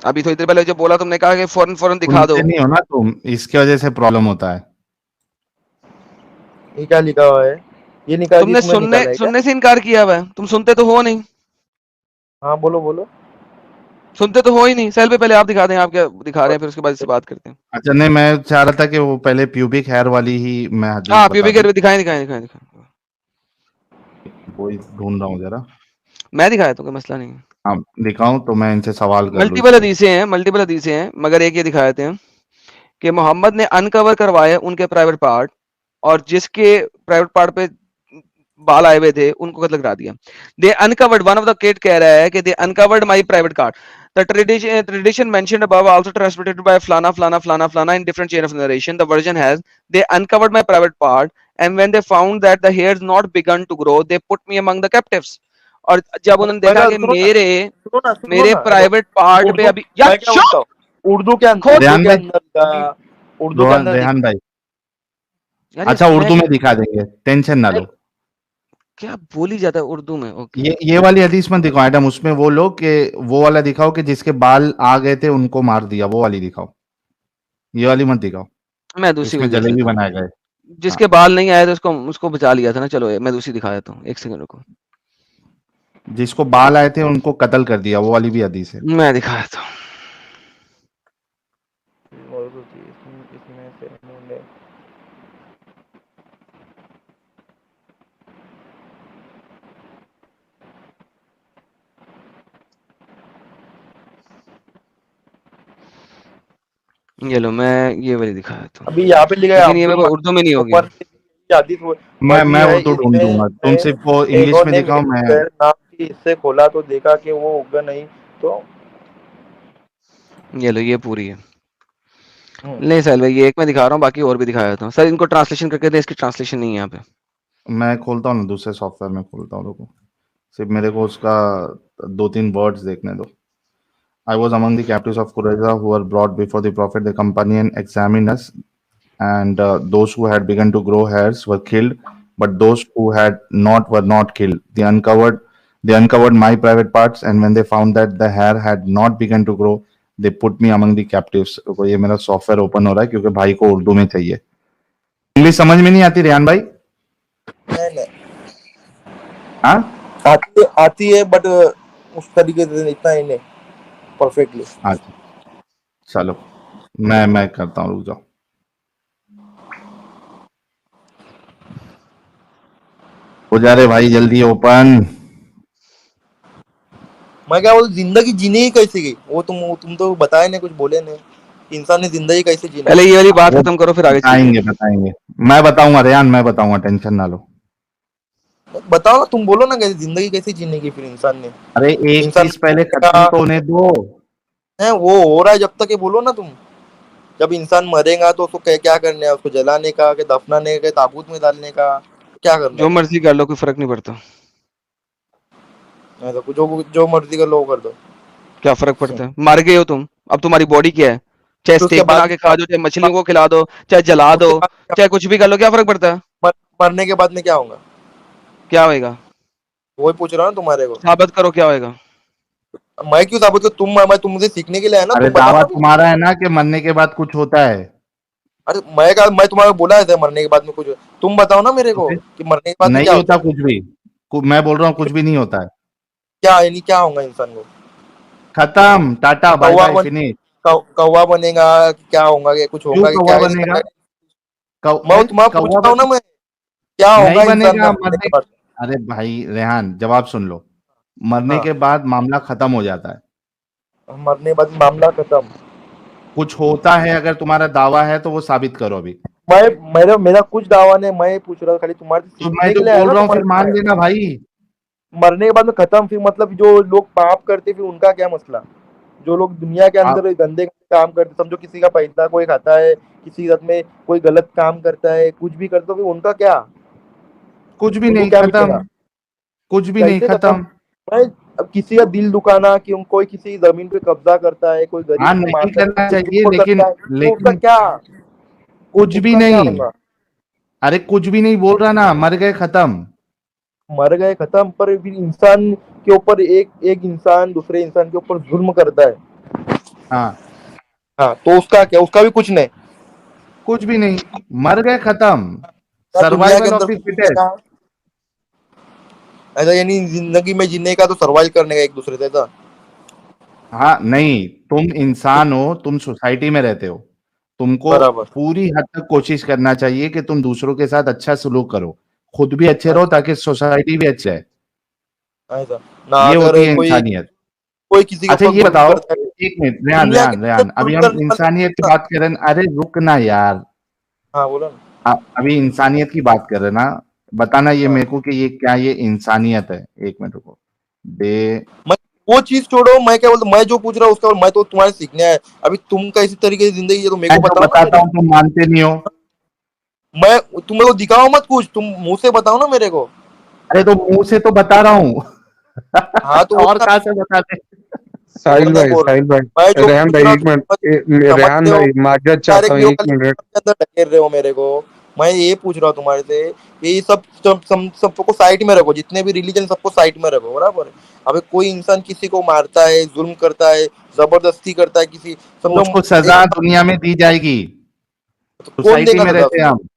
अभी थोड़ी देर पहले जो बोला तुमने कहा कि फौरन दिखा दो। सुनते नहीं हो ना तुम, इसकी वजह से प्रॉब्लम होता है। ये क्या लिखा हुआ है? ये निकाल दी तुमने तुमने, सुनने निकाला है क्या? सुनने से इनकार किया हुआ है, तुम सुनते तो हो नहीं, हाँ बोलो बोलो। सुनते तो हो ही नहीं। सेल पे पहले आप दिखा दें, आप क्या दिखा रहे हैं, फिर उसके बाद इससे बात करते हैं। अच्छा नहीं, मैं चाह रहा था कि वो पहले प्यूबिक हेयर वाली ही मैं हदीस हाँ, बता प्यूबिक दूं। हेयर दिखाएं दिखाएं दिखाएं दिखाएं। वही ढूंढ रहा हूँ जरा। मैं दिखाया तो कोई मसला नहीं है। हाँ दिखाऊं तो मैं इनसे सवाल कर लूँ मल्टीपल इसके। हदीसें हैं, मगर एक ये दिखाए थे कि मोहम्मद ने अनकवर करवाए उनके प्राइवेट पार्ट, और जिसके प्राइवेट पार्ट पे बाल आए हुए थे उनको कत्ल करा दिया। They uncovered, one of the kid कह रहा है कि they uncovered my private card. The tradition mentioned above also transmitted by flana flana flana flana in different chain of narration. The version has they uncovered my private part, and when they found that the hairs not begun to grow, they put me among the captives. और जब उन्होंने मैं देखा क्या, कि सुनो मेरे ना हेलो। प्राइवेट पार्ट पे उर्दू, अभी यार मैं क्या बोलता चुप हूँ, खोद रेहान भाई, उर्दू के अंदर रेहान भाई, यार अच्छा मैं उर्दू में दिखा देंगे, टेंशन ना लो। क्या बोली जाता है उर्दू में? ओके, ये वाली हदीस मत दिखाओ मैडम, उसमें वो लोग कि वो वाला दिखाओ कि जिसके बाल आ गए थे उनको मार दिया, वो वाली दिखाओ। ये वाली मत दिखाओ, मैं दूसरी इसमें वाली देख जलेबी लेता हूँ। बनाए गए। हाँ, जिसके बाल नहीं आए तो उसको बचा लिया था ना। चलो मैं दूसरी दिखा देता हूँ, एक सेकंड रुको। जिसको बाल आए थे उनको कत्ल कर दिया, वो वाली भी हदीस है। मैं दिखा देता हूँ। इसमें से इन्होंने ये लो, मैं ये वाली दिखा देता हूँ, अभी यहाँ पे लिखा है लेकिन ये अब्दुल मेरे को उर्दू में नहीं होगी। ऊपर शादी मैं मर्जी है उर्दू ढूंढ इसमें दूंगा, तुम से। सिर्फ वो इंग्लिश में इन्होंने दिखाओ। मेरे मैं पैर नाम की हिस्से खोला तो देखा कि वो उगा नहीं। तो ये लो, ये पूरी है। नहीं सर भाई, ये एक मैं दिखा रहा हूँ, बाकी और भी दिखा देता हूँ। सर इनको ट्रांसलेशन करके दे, इसकी ट्रांसलेशन नहीं है यहाँ पे। मैं खोलता हूँ ना, दूसरे सॉफ्टवेयर में खोलता हूँ, रुको, सिर्फ मेरे को उसका 2-3 वर्ड्स देखने दो। I was among the captives of Qurayza who were brought before the Prophet. The companion examined us, and those who had begun to grow hairs were killed, but those who had not were not killed. They uncovered my private parts, and when they found that the hair had not begun to grow, they put me among the captives. तो ये मेरा software open हो रहा है क्योंकि भाई को उर्दू में चाहिए। इंग्लिश समझ में नहीं आती रेहान भाई? नहीं हाँ, आती है बट उस तरीके से इतना ही नहीं परफेक्टली। अच्छा चलो, मैं करता हूँ, रुक जाओ। हो जा रहे भाई, जल्दी ओपन। मैं क्या बोलूं, जिंदगी जीने ही कैसे गई वो तुम तो बताए नहीं, कुछ बोले नहीं। इंसान ने जिंदगी कैसे जीना पहले है? ये वाली बात वो खत्म करो, फिर आगे चलते हैं। बताएंगे, मैं बताऊंगा रेहान, मैं बताऊंगा, टेंशन ना लो। बताओ ना, तुम बोलो ना, कैसे जिंदगी कैसे जीने की फिर इंसान ने। अरे एक इंसान चीज पहले का खत्म तो होने दो। है वो हो रहा है जब तक, ये बोलो ना तुम। जब इंसान मरेगा तो उसको क्या करना है? उसको जलाने का, कि दफनाने का, ताबूत में डालने का, क्या करना जो है? मर्जी कर लो, कोई फर्क नहीं पड़ता। तो जो मर्जी कर लो वो कर दो। क्या फर्क पड़ता है? मर गए हो तुम, अब तुम्हारी बॉडी क्या है? चाहे तो उसके स्टेक बना बाद के खा दो, चाहे मछलियों को खिला दो, चाहे जला दो, उसके बाद चाहे कुछ भी कर लो, क्या फर्क पड़ता है? मरने के बाद में क्या होगा? क्या होएगा? वही पूछ रहा हूँ ना तुम्हारे को। साबित करो क्या होएगा। मैं क्यों साबित करूं? तुम मुझे सीखने के लिए है ना, अरे तुम बताओ दावा ना। तुम्हारा है ना कि मरने के बाद कुछ होता है। अरे मैं तुम्हारे को बोला है मरने के बाद में कुछ? तुम बताओ ना मेरे तो को फिर कि मरने के बाद में नहीं क्या होता होता है। कुछ भी, मैं बोल रहा हूँ कुछ भी नहीं होता है। क्या यानी क्या होगा इंसान को? खत्म, टाटा बाय कौवा बाय, बन फिनिश। कौवा बनेगा कि क्या होगा, कि कुछ क्यों होगा कि कौवा क्या? बनेगा? मैं तुम्हारा पूछ कौवा रहा हूँ ना मैं, क्या नहीं होगा इंसान का बनेगा मरने मरने। के बाद? अरे भाई रेहान, जवाब सुन लो। मरने हाँ, के बाद मामला खत्म हो जाता है। मरने के बाद मामला खत्म। कुछ होता है, अगर तुम्हारा दावा है तो वो साबित करो अभी। मेरा कुछ दावा नहीं, मैं पूछ रहा हूँ खाली तुम्हारे से तो मैं सीखने के जो लिए आया बोल ना रहा हूँ फिर तुम्हारे मान पास। लेना भाई। मरने के बाद में खत्म, फिर मतलब जो लोग पाप करते फिर उनका क्या मसला? जो लोग दुनिया के आप अंदर गंदे काम करते, समझो किसी का पैसा कोई खाता है, किसी के साथ में कोई गलत काम करता है, कुछ भी करता है, फिर उनका क्या? कुछ भी उनको नहीं क्या खत्म, मिलेगा? कुछ भी नहीं कैसे खत्म? खत्म। भाई, अब किसी का दिल दुखाना, कि कोई किसी जमीन पे कब्जा करता है, कोई गरीब हाँ को नहीं मारता है, करना कुछ चाहिए, को करता लेकिन है, तो उसका लेकिन क्या? कुछ भी उसका क्या नहीं। होगा? अरे कुछ भी नहीं बोल रहा ना, मर गए खत्म। मर गए खत्म, पर फिर इंसान के ऊपर एक एक इंसान दूसरे इंसान के ऊपर जुल्म करता है, हाँ, हाँ, तो उसका क्या, उसका भी कुछ नहीं। कुछ भी नहीं, मर गए खत्म, क्या दुनिया के सर्वाइवल ऑफ अंदर द कुछ जीने फिटेस्ट। का, ऐसा यानी जिंदगी में जीने का तो सर्वाइव करने का एक दूसरे से था। हाँ, नहीं, तुम इंसान हो, तुम सोसाइटी में रहते हो, तुमको बराबर, पूरी हद तक कोशिश करना चाहिए कि तुम दूसरों के साथ अच्छा सलूक करो, खुद भी अच्छे रहो ताकि सोसाइटी भी अच्छी रहे। ऐसा ना, ये अगर होती है कोई इंसानियत। कोई किसी के अच्छा ऊपर ये जुल्म बताओ, करता है, एक मिनट, रेहान दुनिया के रेहान अंदर रेहान, अभी जुल्म हम करने इंसानियत की वाला, बात कर रहे हैं, अरे रुक ना यार। हाँ बोला ना, अभी इंसानियत की बात कर रहे हैं ना, बताना ये हाँ। मेरे को कि ये क्या, ये इंसानियत है? एक मिनट रुको। बे मैं वो चीज छोड़ो, मैं क्या बोलता, मैं जो पूछ रहा हूँ उसका, मैं तो तुम्हारे सीखने आया। अभी तुम कैसी तरीके से जिंदगी है तो मेरे मैं को जो बताओ ना बताता मेरे हूँ तुम मानते नहीं हो। को। मैं, तुम मेरे को दिखाओ मत कुछ, तुम मुंह से बताओ ना मेरे को। अरे तो मुंह से तो बता रहा हूँ। हाँ तो वो और ना, कहाँ से बता दे? तो साहिल मैं भाई, बोल रहा साहिल हूँ, मैं भाई, जो रेहान पूछ भाई रहा हूँ एक तुम मिनट, रेहान समझते हो, भाई माजरत चाहता हूँ, डायरेक्टली वो एक मिनट। के अंदर ढकेल रहे हो मेरे को। मैं ये पूछ रहा हूँ तुम्हारे से, ये सबको साइड में रखो, जितने भी रिलीजन सबको साइड में रखो, बराबर है। अबे कोई इंसान किसी को मारता है, जुल्म करता है, जबरदस्ती करता है किसी, तो समझो उसको एक, सजा दुनिया में दी जाएगी। तो कौन सोसाइटी देगा में सजा रहते हैं उसको? हम।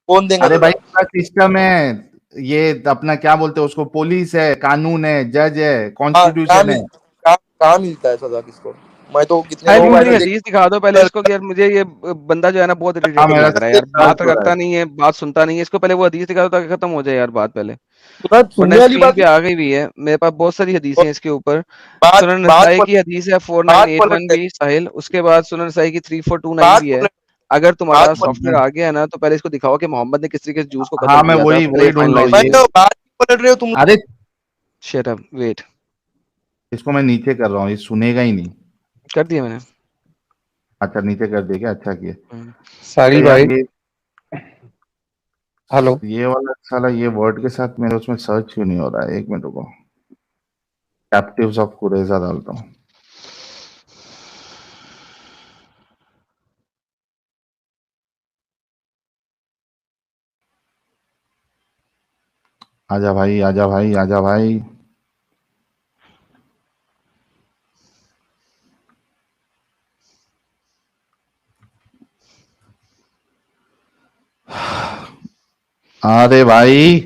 कौन देगा अरे भाई, सजा? पूरा सिस्टम है। ये अपना क्या बोलते हैं उसको, पुलिस है, कानून है, जज है, हाँ, क्या कॉन्स्टिट्यूशन है। मिलता है, कहाँ मिलता है सजा किसको? मैं तो कितने साहिल लोगों को को मेरी ऐसे देख, हदीस दिखा दो पहले इसको कि यार मुझे ये बंदा जो है ना बहुत हाँ, इरिटेटिंग मेरा लग रहा है यार, सर्च बात हो रहा है। करता नहीं है, बात सुनता नहीं है, इसको पहले वो हदीस दिखा दो ताकि खत्म हो जाए यार बात पहले। वरना सुनने वाली स्क्रीन बात पे आ गई भी है, मेरे पास बहुत सारी हदीसें हैं इसके ऊपर। बात सुनन बात नसाई पलट, की हदीस है बात 4981 पलट भी साहिल, उसके बाद सुनन नसाई की 3429 बात भी है। पलट अगर बात तुम्हारा पलट सॉफ्टवेयर आ गया है ना तो पहले इसको दिखाओ कि मोहम्मद ने किस तरीके से जूस को हाँ, कत्ल मैं किया था, वही पहले ये वही ढूंढ रहा हूँ फाइनलाइज मैं करो। ये। तो बात पलट रहे हो तुम। अरे शट अप, वेट। इसको मैं नीचे कर रहा हूँ, ये सुनेगा ही नहीं। कर दिया मैंने। अच्छा, नीचे कर दिया क्या? अच्छा किया। हम्म। अरे साहिल यार, भाई, हेलो। ये वाला साला ये वर्ड के साथ मेरे उसमें सर्च क्यों नहीं हो रहा है? एक मिनट रुको, कैप्टिव्स ऑफ कुरेजा डालता हूँ। आजा भाई, आजा भाई, आजा भाई। अरे भाई,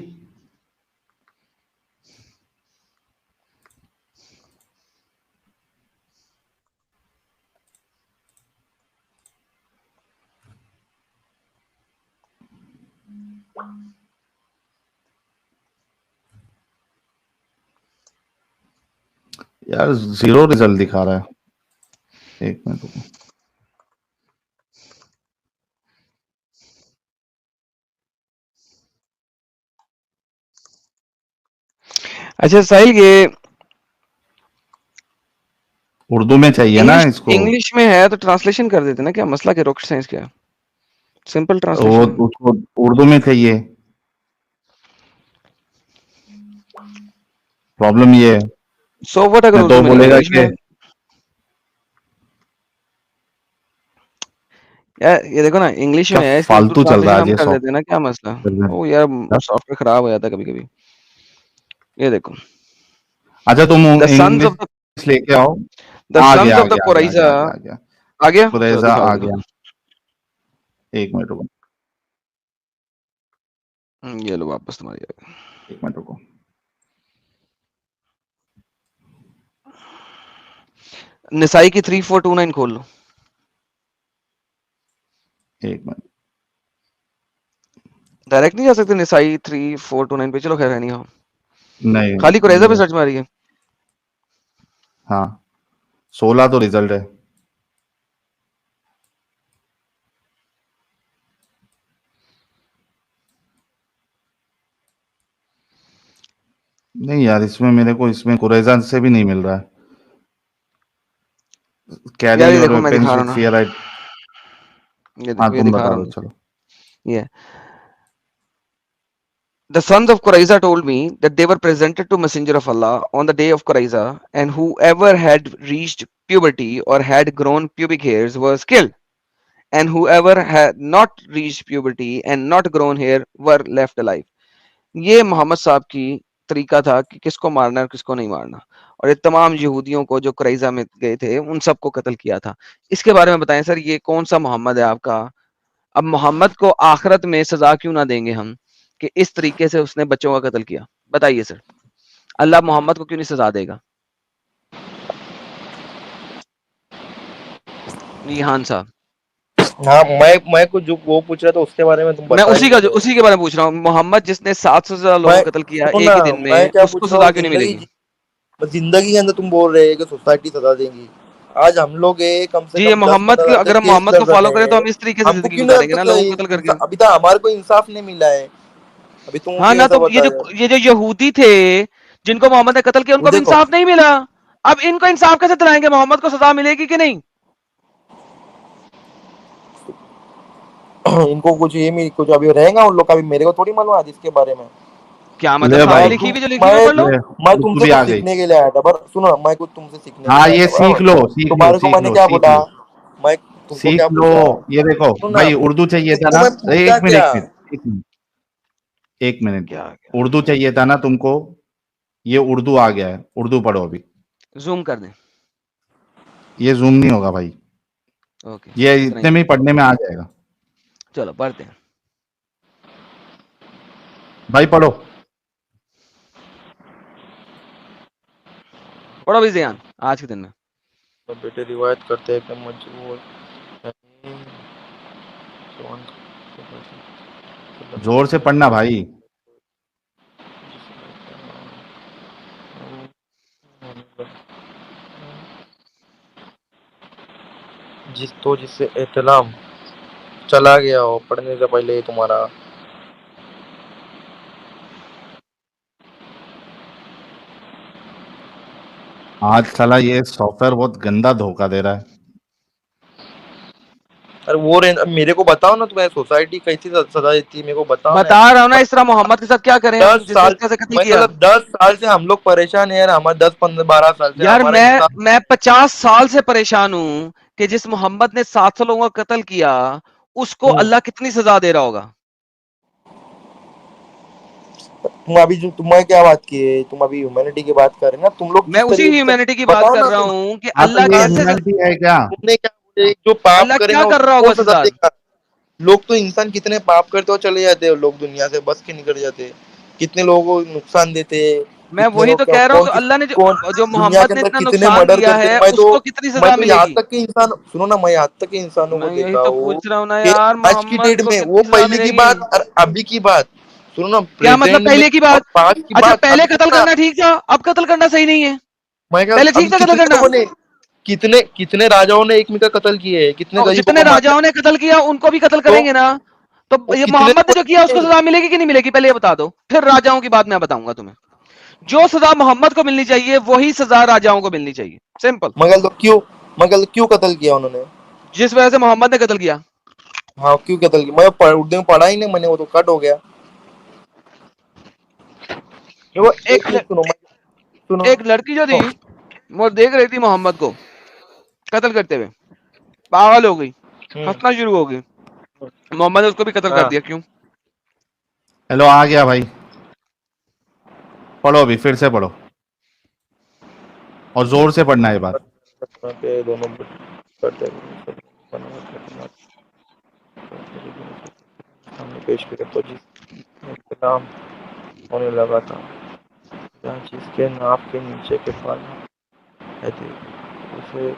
यार जीरो रिजल्ट दिखा रहा है। एक मिनट रुको। अच्छा साहिल, ये उर्दू में चाहिए ना इंग्लिश इसको? इंग्लिश में है तो ट्रांसलेशन कर देते ना, क्या मसला, क्या रॉकेट साइंस, क्या सिंपल वो ट्रांसलेशन है। उसको उर्दू में चाहिए। प्रॉब्लम ये है। सो व्हाट अगर नहीं उर्दू तो में नहीं होगा, बोलेगा इंग्लिश में कि यार ये देखो ना, इंग्लिश क्या में है इसकी उर्दू फालतू चल रहा ट्रांसलेशन है आज हम ये कर देते हैं ना, क्या मसला। सॉफ्टवेयर ओ यार, में। सॉफ्टवेयर खराब हो जाता है कभी कभी। ये देखो, अच्छा, तुम द सन्स ऑफ इंग्लिश लेके आओ। द आ सन्स गया, आ ऑफ द गया, आ गया, आ कुरैजा गया, आ गया, आ गया। आ गया, चलो कुरैजा दिखाओ आ दिखाओ। गया। एक मिनट रुको, ये लो वापस तुम्हारी आ गई। एक मिनट रुको। निसाई की 3429 खोल लो। एक मिनट। डायरेक्ट नहीं जा सकते निसाई 3429 पे, चलो खैर है नहीं हो, नहीं, खाली कुरैजा पे ये सर्च मारिए। हाँ, 16 तो रिजल्ट है। नहीं यार, इसमें मेरे को इसमें कुरैजा से भी नहीं मिल रहा है। कैरी यार ये योर देखो मैं वेपन्स दिखा रहा विद हूँ फियर, ना, आई। ये हाँ, देखो, ये तुम दिखा बता रहा दो हूँ। चलो। ये The sons of Quraiza told me that they were presented to Messenger of Allah on the day of Quraiza, and whoever had reached puberty or had grown pubic hairs was killed, and whoever had not reached puberty and not grown hair were left alive. ये मोहम्मद साहब की तरीका था कि किसको मारना है और किसको नहीं मारना, और ये तमाम यहूदियों को जो कुरैज़ा में गए थे उन सबको कत्ल किया था। इसके बारे में बताएं सर, ये कौन सा मोहम्मद है आपका? अब मोहम्मद को आखिरत में सजा क्यों ना देंगे हम कि इस तरीके से उसने बच्चों का कत्ल किया? बताइए सर, अल्लाह मोहम्मद को क्यों नहीं सजा देगा? रिहान साहब, हाँ, मैं कुछ जो वो पूछ रहा था उसके बारे में तुम मैं बता ही उसी नहीं का रहे हो। उसी के बारे में पूछ रहा हूँ। मोहम्मद जिसने 700 से ज्यादा लोगों मैं को कत्ल किया सुनो एक ना, ही दिन मैं में, क्या उसको पूछ रहा हूँ, सजा क्यों नहीं मिलेगी? जिंदगी के अंदर तुम बोल रहे हैं कि सोसाइटी सजा देंगी। आज हम लोग कम से जी, ये कम दस मोहम्मद पंद्रह को, साल से अगर हम केस मोहम्मद लड़ को फॉलो रहे करें तो हैं। हम इस तरीके से हमको जिंदगी क्यों नहीं गुजारेंगे ना, लोगों को कत्ल करके। अभी तक हमारे को इंसाफ नहीं मिला है। अभी तुम हाँ क्यों ना, ऐसा तो बता रहे हो? ये जो यहूदी थे जिनको मोहम्मद ने कत्ल किया, वो उनको भी देखो इंसाफ नहीं मिला। अब इनको इंसाफ कैसे दिलाएंगे? मोहम्मद को सजा मिलेगी कि नहीं? इनको कुछ अभी रहेगा उन लोग का, भी मेरे को थोड़ी मालूम है इसके बारे में। क्या मतलब? ले कहाँ भाई, है मैं लिखी तुम हुई? जो लिखी हुई है पढ़ लो। ले मैं उर्दू तुमसे भी कुछ आ गई। सीखने के लिए आया था, पर सुनो, मैं कुछ तुमसे सीखने के हाँ, लिए आया ये था, बराबर। तुम्हारे को सीख मैंने लो, क्या सीख बोला? लो। मैं तुमको सीख क्या लो। पूछा? ये देखो सुनो ना, भाई, उर्दू चाहिए था तुमको ना? मैं अरे पूछा एक मिनट, क्या? एक मिनट, एक मिनट, एक मिनट। क्या? उर्दू चाहिए था ना तुमको? ये उर्दू आ गया है, उर्दू पढ़ो अभी। जूम कर दें? ये जूम नहीं होगा भाई, ओके, ये इतना ही इतने में ही पढ़ने में आ जाएगा। चलो पढ़ते हैं। भाई पढ़ो। पढ़ो भी ध्यान आज के दिन में। तो बेटे रिवायत करते हैं कि मजबूर जोर से पढ़ना भाई। जिससे एहतलाम चला गया हो पढ़ने से पहले ही तुम्हारा। आज साला ये सॉफ्टवेयर बहुत गंदा धोखा दे रहा है। अरे मेरे को बताओ ना, तुम्हारी सोसाइटी कैसी सजा देती है, मेरे को बताओ ना। बता रहा हूँ ना, इस तरह मोहम्मद के साथ क्या करें हम, 10 जिसने साल, इसका से कत्ल मैं किया? 10 साल से हम लोग परेशान है यार, हमारे 10 15 12 साल से यार हमारा इंसान। मैं 50 साल से परेशान हूँ कि जिस मोहम्मद ने 700 लोगों का कत्ल किया उसको अल्लाह कितनी सजा दे रहा होगा। तुम अभी जो तुम्हारी क्या बात की है, तुम अभी ह्यूमैनिटी की बात कर रहे हैं ना, तुम लोग मैं किस उसी तरीके से, ह्यूमैनिटी की बात बताओ कर ना रहा तुम। हूँ कि हाँ, तो अल्लाह ये कैसे ह्यूमैनिटी है क्या? तुमने क्या बोले, जो पाप अल्लाह करे क्या ना कर रहा उसको होगा सजा सजा? देगा। लोग तो इंसान कितने पाप करते हो चले जाते हैं, लोग दुनिया से बस के निकल जाते हैं, कितने लोगों को नुकसान देते हैं, मैं कितने वही लोग तो क्या, कह रहा हूँ कि अल्लाह ने कौन जो दुनिया मोहम्मद के ने अंदर इतना कितने नुकसान मर्डर किया करते है हैं। उसको कितनी मैं सजा तो यहाँ मिलेगी? तक के इंसान, सुनो ना, मैं यहाँ तक के इंसानों को मैं यही देखा तो हूँ पूछ रहा हूँ ना कि यार, आज की मोहम्मद डेट को में, वो कितनी सजा पहले की मिलेगी? बात और अभी की बात, सुनो ना, क्या मतलब प्रेजेंट में पहले की और बात? पास्ट की अच्छा, बात, पहले अभी कत्ल सुनो ना। करना ठीक था, अब कत्ल करना सही नहीं है। मैं क्या, पहले अभी ठीक था कत्ल कितने करना। लोगों ने, कितने कितने राजाओं ने एक में का कत्ल किए हैं, कितने तो गरीबों जितने को मारा राजाओं ने कत्ल किया उनको भी कत्ल है। करेंगे ना। तो वो ये कितने मोहम्मद ने जो किया लोगों उसको ने, सजा मिलेगी कि नहीं मिलेगी? पहले ये बता दो, फिर राजाओं की बात मैं बताऊंगा तुम्हें। जो सजा मोहम्मद को मिलनी चाहिए वही सजा राजाओं को मिलनी चाहिए, सिंपल। मगर क्यों कत्ल किया उन्होंने? जिस वजह से मोहम्मद ने कत्ल किया। हाँ, क्यों कत्ल किया? उर्दू में पढ़ा ही नहीं मैंने, वो तो कट हो गया। देखो, एक एक चीज सुनो, सुनो, एक लड़की जो थी वो देख रही थी मोहम्मद को कत्ल करते हुए, पागल हो गई, हम्म, हंसना शुरू हो गई। मोहम्मद ने उसको भी कत्ल कर हाँ, दिया। क्यों? हेलो, आ गया भाई। पढ़ो अभी, फिर से पढ़ो और जोर से पढ़ना है ये बात। पे दोनों करते सामने पेश किया तो जिस नाम होने लगा था, जहाँ जिसके नाप के नीचे के बाल है थे, उसे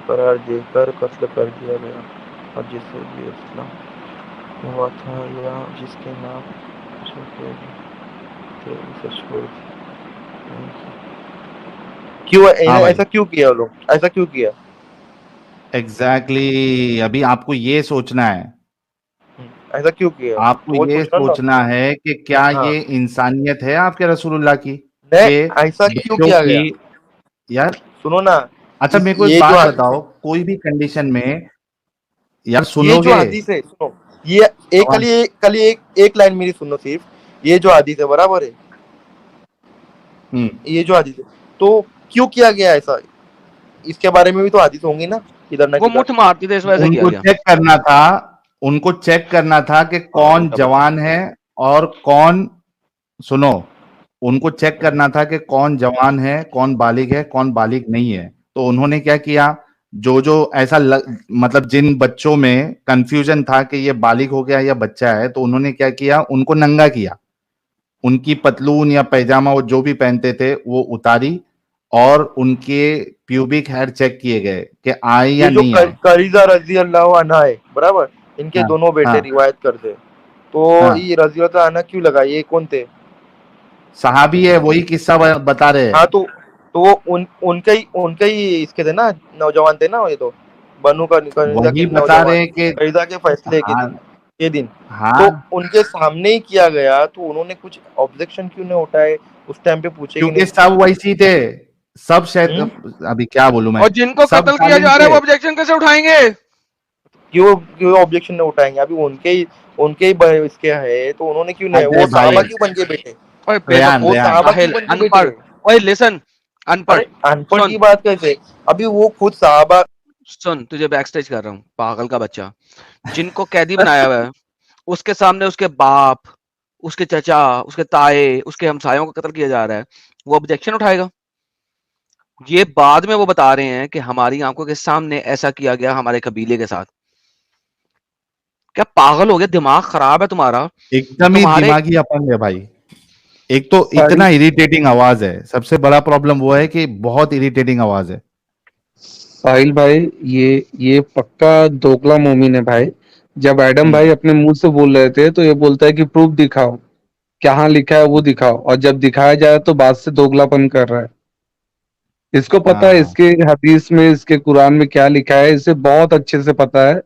करार देकर कत्ल कर दिया गया, और जिससे भी इस्लाम हुआ था या जिसके नाम छोटे थे उसे छोड़ दिया। क्यों हाँ भाई, ऐसा क्यों किया लोग, ऐसा क्यों किया? अभी आपको ये सोचना है, ऐसा क्यों किया, आपको तो वो ये पूछ रहा ना। सोचना है कि क्या हाँ, ये इंसानियत है आपके रसूलुल्लाह की, नहीं, कि ऐसा क्यों बच्चों किया की। गया? यार, सुनो ना, अच्छा मेरे को एक ये जो बात हदीस है, बताओ, कोई भी कंडीशन में, यार ये जो सुनोगे? हदीस है, सुनो, ये एक आवाज- खाली एक लाइन मेरी सुनो सिर्फ। ये जो हदीस है बराबर है, हम्म। ये जो हदीस है, तो क्यों किया गया ऐसा? इसके बारे में भी तो हदीस होंगी ना, इधर ना वो किधर। मुठ मारती थे, इस वजह से किया उनको गया। चेक करना था, उनको चेक करना था कि कौन जवान है और कौन, सुनो, उनको चेक करना था कि कौन जवान है, कौन बालिग है, कौन बालिग नहीं है। तो उन्होंने क्या किया, जो जो ऐसा मतलब जिन बच्चों में कंफ्यूजन था कि ये बालिग हो गया या बच्चा है, तो उन्होंने क्या किया, उनको नंगा किया, उनकी पतलून या पैजामा वो जो भी पहनते थे वो उतारी, और उनके प्यूबिक हेयर चेक किए गए कि आए या ये जो नहीं आए। करीजा रजी अल्लाह अन्हा है बराबर, इनके हाँ दोनों बेटे हाँ रिवायत करते, तो हाँ, ये रजी अल्लाह अन्हा क्यों लगा, ये कौन थे? सहाबी है, वही किस्सा बता रहे हाँ हैं। तो वो उनके ही इसके थे ना, नौजवान थे ना ये तो, बनु का करीजा के वही बता नौजवान, रहे हैं कि करीजा के फैसले हाँ के दिन तो हाँ, उनके सामने ही किया गया, तो उन्होंने कुछ ऑब्जेक्शन क्यों नहीं उठाए? उस टाइम पे पूछे कि क्योंकि नहीं? सब वैसी थे, सब शायद, हम्म अभी क्या बोलूं मैं, और जिनको सब कत्ल किया जालिम जा रहा है थे। वो ऑब्जेक्शन कैसे उठाएंगे? क्यों क्यों ऑब्जेक्शन नहीं उठाएंगे? अभी उनके ही इसके है, तो उन्होंने क्यों नहीं, अरे वो भाई, सहाबा क्यों बन के बैठे? ओए रेहान वो बेवकूफ, रेहान, सहाबा क्यों जाहिल, बन के अनपढ़। बैठे? ओए लिसन, अनपढ़। अरे अनपढ़ सुन की बात कैसे? अभी वो खुद सहाबा। सुन, तुझे बैक स्टेज कर रहा हूँ, पागल का बच्चा। जिनको कैदी बनाया हुआ है, उसके सामने उसके बाप, उसके चचा, उसके ताए, उसके हमसायों को कत्ल किया जा रहा है, वो ऑब्जेक्शन उठाएगा? ये बाद में वो बता रहे हैं कि हमारी आंखों के सामने ऐसा किया गया हमारे कबीले के साथ। क्या पागल हो गया? दिमाग खराब है तुम्हारा? एकदम ही तुम्हारे दिमागी अपंग है भाई। एक तो साहिल इतना इरिटेटिंग आवाज है, सबसे बड़ा प्रॉब्लम वो है कि बहुत इरिटेटिंग आवाज है। साहिल भाई, ये पक्का दोगला मोमिन है भाई। जब एडम भाई हम्म। अपने मुंह से बोल रहे थे तो ये बोलता है कि प्रूफ दिखाओ, कहाँ लिखा है वो दिखाओ, और जब दिखाया जाए तो बात से दोगलापन कर रहा है। इसको पता है हाँ, इसके हदीस में, इसके कुरान में क्या लिखा है, इसे बहुत अच्छे से पता है,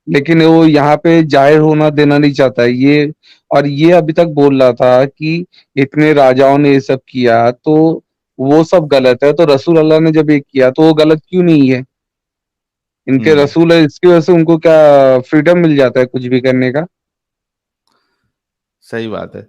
लेकिन वो यहाँ पे जाहिर होना देना नहीं चाहता है ये। और ये अभी तक बोल रहा था कि इतने राजाओं ने ये सब किया तो वो सब गलत है, तो रसूल अल्लाह ने जब ये किया तो वो गलत क्यों नहीं है? इनके हम्म, रसूल है, इसकी वजह से उनको क्या फ्रीडम मिल जाता है कुछ भी करने का? सही बात है।